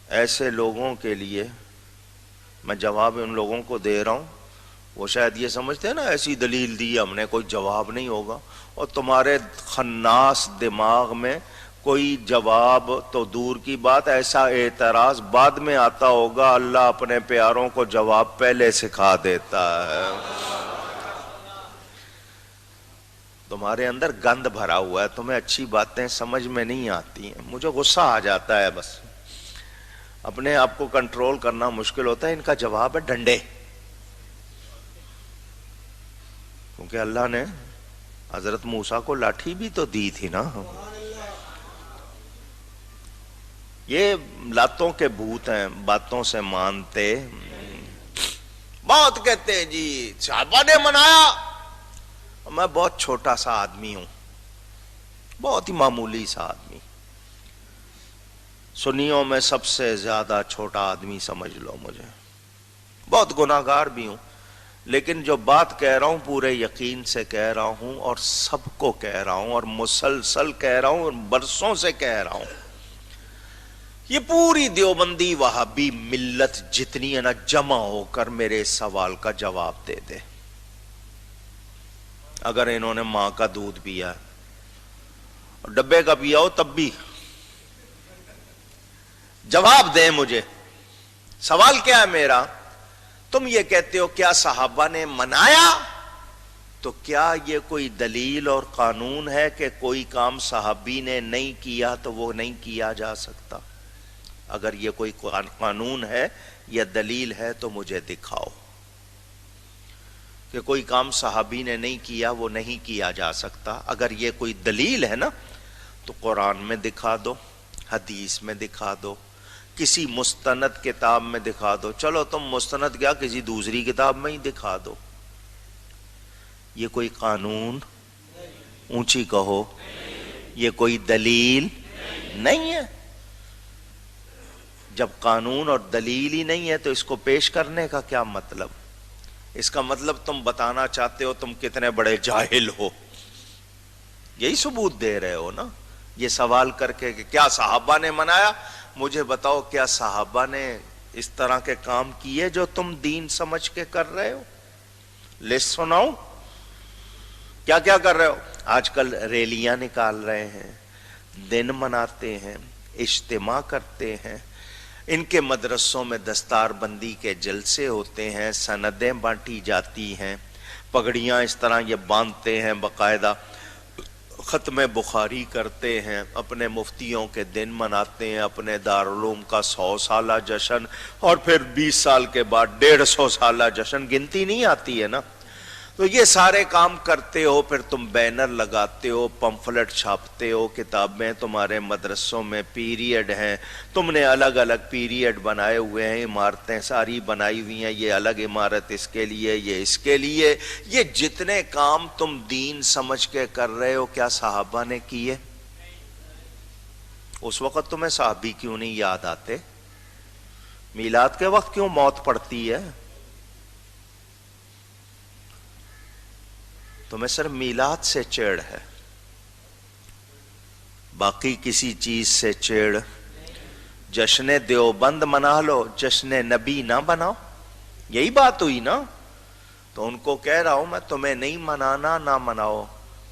ایسے لوگوں کے لیے, میں جواب ان لوگوں کو دے رہا ہوں, وہ شاید یہ سمجھتے ہیں نا ایسی دلیل دی ہم نے, کوئی جواب نہیں ہوگا. اور تمہارے خناس دماغ میں کوئی جواب تو دور کی بات, ایسا اعتراض بعد میں آتا ہوگا. اللہ اپنے پیاروں کو جواب پہلے سکھا دیتا ہے. تمہارے اندر گند بھرا ہوا ہے, تمہیں اچھی باتیں سمجھ میں نہیں آتی ہیں. مجھے غصہ آ جاتا ہے, بس اپنے آپ کو کنٹرول کرنا مشکل ہوتا ہے. ان کا جواب ہے ڈنڈے, کیونکہ اللہ نے حضرت موسیٰ کو لاٹھی بھی تو دی تھی نا. یہ لاتوں کے بھوت ہیں, باتوں سے مانتے. بہت کہتے ہیں جی صحابہ نے منایا. میں بہت چھوٹا سا آدمی ہوں, بہت ہی معمولی سا آدمی, سنیوں میں سب سے زیادہ چھوٹا آدمی سمجھ لو مجھے. بہت گناہگار بھی ہوں, لیکن جو بات کہہ رہا ہوں پورے یقین سے کہہ رہا ہوں, اور سب کو کہہ رہا ہوں, اور مسلسل کہہ رہا ہوں, اور برسوں سے کہہ رہا ہوں. یہ پوری دیوبندی وہابی ملت جتنی ہے نا, جمع ہو کر میرے اس سوال کا جواب دے دے. اگر انہوں نے ماں کا دودھ پیا ہے اور ڈبے کا پیا ہو تب بھی جواب دیں مجھے. سوال کیا ہے میرا؟ تم یہ کہتے ہو کیا صحابہ نے منایا, تو کیا یہ کوئی دلیل اور قانون ہے کہ کوئی کام صحابی نے نہیں کیا تو وہ نہیں کیا جا سکتا؟ اگر یہ کوئی قانون ہے یا دلیل ہے تو مجھے دکھاؤ کہ کوئی کام صحابی نے نہیں کیا وہ نہیں کیا جا سکتا. اگر یہ کوئی دلیل ہے نا تو قرآن میں دکھا دو, حدیث میں دکھا دو, کسی مستند کتاب میں دکھا دو. چلو تم مستند کیا کسی دوسری کتاب میں ہی دکھا دو. یہ کوئی قانون, اونچی کہو, یہ کوئی دلیل نہیں ہے. جب قانون اور دلیل ہی نہیں ہے تو اس کو پیش کرنے کا کیا مطلب؟ اس کا مطلب تم بتانا چاہتے ہو تم کتنے بڑے جاہل ہو, یہی ثبوت دے رہے ہو نا یہ سوال کر کے کہ کیا صحابہ نے منایا. مجھے بتاؤ کیا صحابہ نے اس طرح کے کام کیے جو تم دین سمجھ کے کر رہے ہو؟ لسٹ سناؤ کیا کیا کر رہے ہو. آج کل ریلیاں نکال رہے ہیں, دن مناتے ہیں, اجتماع کرتے ہیں, ان کے مدرسوں میں دستار بندی کے جلسے ہوتے ہیں, سندیں بانٹی جاتی ہیں, پگڑیاں اس طرح یہ باندھتے ہیں, باقاعدہ ختم بخاری کرتے ہیں, اپنے مفتیوں کے دن مناتے ہیں, اپنے دارالعلوم کا 100 سالہ جشن, اور پھر 20 سال کے بعد 150 سالہ جشن, گنتی نہیں آتی ہے نا. تو یہ سارے کام کرتے ہو, پھر تم بینر لگاتے ہو, پمفلٹ چھاپتے ہو, کتابیں تمہارے مدرسوں میں پیریڈ ہیں, تم نے الگ الگ پیریڈ بنائے ہوئے ہیں, عمارتیں ساری بنائی ہوئی ہیں, یہ الگ عمارت اس کے لیے, یہ اس کے لیے. یہ جتنے کام تم دین سمجھ کے کر رہے ہو کیا صحابہ نے کیے؟ اس وقت تمہیں صحابی کیوں نہیں یاد آتے؟ میلاد کے وقت کیوں موت پڑتی ہے؟ تمہیں صرف میلاد سے چیڑ ہے, باقی کسی چیز سے چیڑ. جشن دیوبند منا لو, جشن نبی نہ بناؤ. یہی بات ہوئی نا. تو ان کو کہہ رہا ہوں میں تمہیں نہیں منانا نہ مناؤ,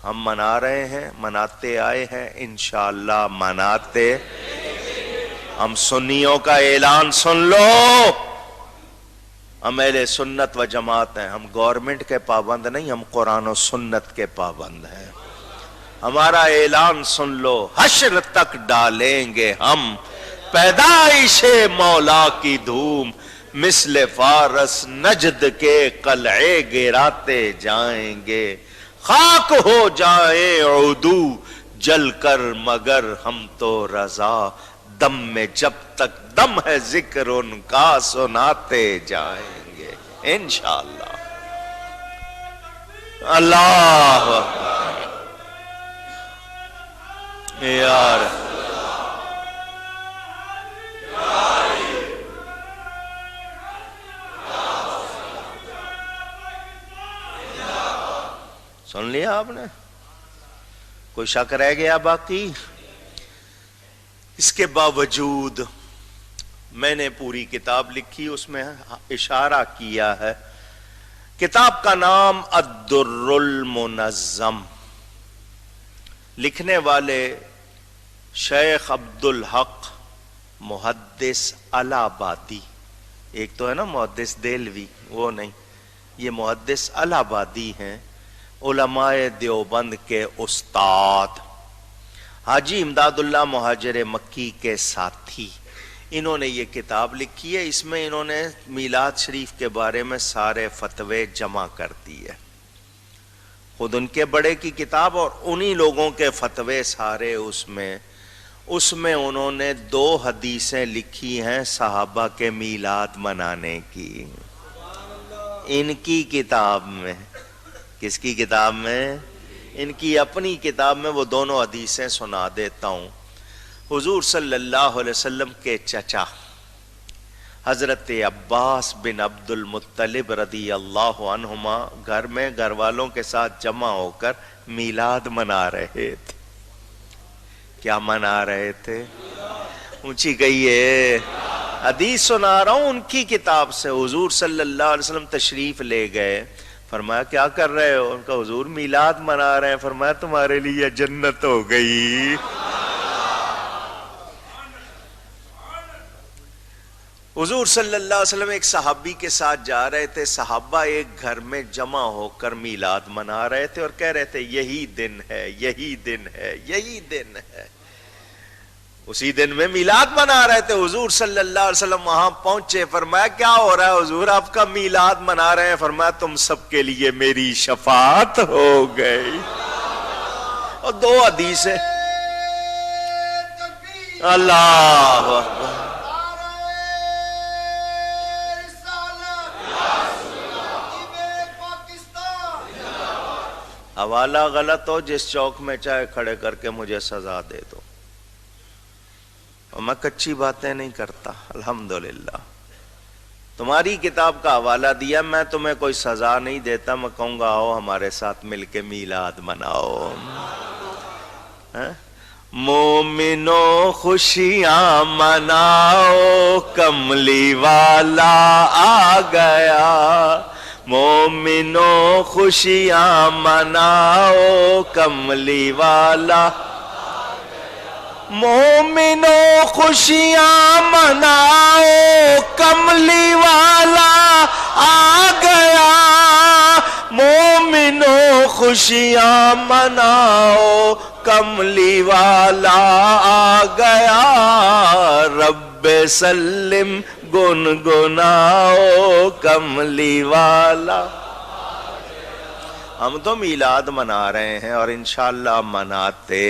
ہم منا رہے ہیں, مناتے آئے ہیں, انشاءاللہ مناتے. ہم سنیوں کا اعلان سن لو, ہم اہل سنت و جماعت ہیں, ہم گورنمنٹ کے پابند نہیں, ہم قرآن و سنت کے پابند ہیں. ہمارا اعلان سن لو, حشر تک ڈالیں گے ہم پیدائش مولا کی دھوم, مثل فارس نجد کے قلعے گراتے جائیں گے، خاک ہو جائیں عدو جل کر مگر ہم تو رضا، دم میں جب تک دم ہے ذکر ان کا سناتے جائیں گے انشاءاللہ۔ اللہ اکبر یار، سن لیا آپ نے؟ کوئی شک رہ گیا باقی؟ اس کے باوجود میں نے پوری کتاب لکھی، اس میں اشارہ کیا ہے۔ کتاب کا نام الدر المنظم، لکھنے والے شیخ عبدالحق محدث الہ آبادی، ایک تو ہے نا محدث دہلوی، وہ نہیں، یہ محدث الہ آبادی ہیں، علماء دیوبند کے استاد، حاجی امداد اللہ مہاجر مکی کے ساتھی۔ انہوں نے یہ کتاب لکھی ہے، اس میں انہوں نے میلاد شریف کے بارے میں سارے فتوے جمع کر دیے، خود ان کے بڑے کی کتاب اور انہی لوگوں کے فتوے سارے اس میں انہوں نے 2 حدیثیں لکھی ہیں صحابہ کے میلاد منانے کی، ان کی کتاب میں۔ کس کی کتاب میں؟ ان کی اپنی کتاب میں وہ دونوں حدیثیں سنا دیتا ہوں۔ حضور صلی اللہ علیہ وسلم کے چچا حضرت عباس بن عبد المطلب رضی اللہ عنہما گھر میں گھر والوں کے ساتھ جمع ہو کر میلاد منا رہے تھے۔ کیا منا رہے تھے؟ اونچی کہیے، حدیث سنا رہا ہوں ان کی کتاب سے۔ حضور صلی اللہ علیہ وسلم تشریف لے گئے، فرمایا کیا کر رہے ہو؟ ان کا حضور میلاد منا رہے ہیں۔ فرمایا تمہارے لیے جنت ہو گئی۔ حضور صلی اللہ علیہ وسلم ایک صحابی کے ساتھ جا رہے تھے، صحابہ ایک گھر میں جمع ہو کر میلاد منا رہے تھے اور کہہ رہے تھے یہی دن ہے، یہی دن ہے، یہی دن ہے۔ اسی دن میں میلاد منا رہے تھے، حضور صلی اللہ علیہ وسلم وہاں پہنچے، فرمایا کیا ہو رہا ہے حضور؟ آپ کا میلاد منا رہے ہیں۔ فرمایا تم سب کے لیے میری شفاعت ہو گئی۔ اور 2 حدیثیں، اللہ اکبر، حوالہ غلط ہو جس چوک میں چاہے کھڑے کر کے مجھے سزا دے دو، اور میں کچی باتیں نہیں کرتا، الحمدللہ۔ تمہاری کتاب کا حوالہ دیا، میں تمہیں کوئی سزا نہیں دیتا، میں کہوں گا آؤ ہمارے ساتھ مل کے میلاد مناؤ۔ مومنو خوشیاں مناؤ، کملی والا آ گیا۔ مومنو خوشیاں مناؤ، کملی والا۔ مومنو خوشیاں مناؤ، کملی والا آ گیا۔ مومنو خوشیاں مناؤ، کملی والا آ گیا۔ رب سلم گنگناؤ، کملی والا۔ ہم تو میلاد منا رہے ہیں اور انشاءاللہ مناتے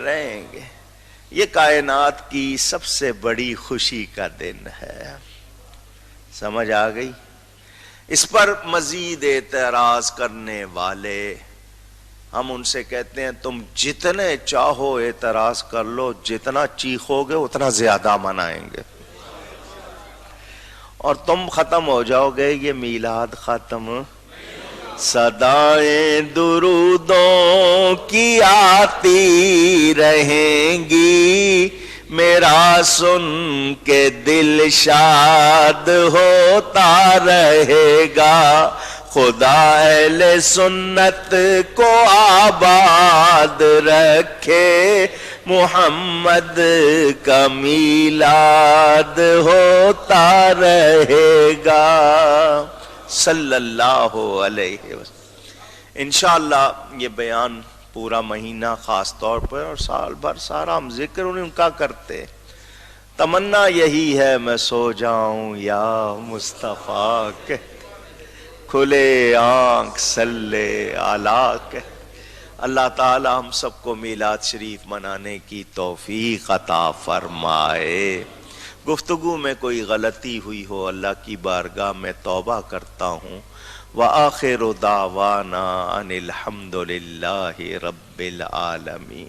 رہیں گے۔ یہ کائنات کی سب سے بڑی خوشی کا دن ہے، سمجھ آ گئی؟ اس پر مزید اعتراض کرنے والے، ہم ان سے کہتے ہیں تم جتنے چاہو اعتراض کر لو، جتنا چیخو گے اتنا زیادہ منائیں گے، اور تم ختم ہو جاؤ گے، یہ میلاد ختم۔ صدائیں درودوں کی آتی رہیں گی، میرا سن کے دل شاد ہوتا رہے گا۔ خدا اہل سنت کو آباد رکھے، محمد کا میلاد ہوتا رہے گا صلی اللہ علیہ وسلم۔ انشاءاللہ یہ بیان پورا مہینہ خاص طور پر اور سال بھر سارا ہم ذکر ان کا کرتے، تمنا یہی ہے میں سو جاؤں یا مصطفیٰ کہ کھلے آنکھ صلی اعلیٰ کہ اللہ تعالی ہم سب کو میلاد شریف منانے کی توفیق عطا فرمائے۔ گفتگو میں کوئی غلطی ہوئی ہو اللہ کی بارگاہ میں توبہ کرتا ہوں۔ وآخر دعوانا ان الحمد للہ رب العالمین۔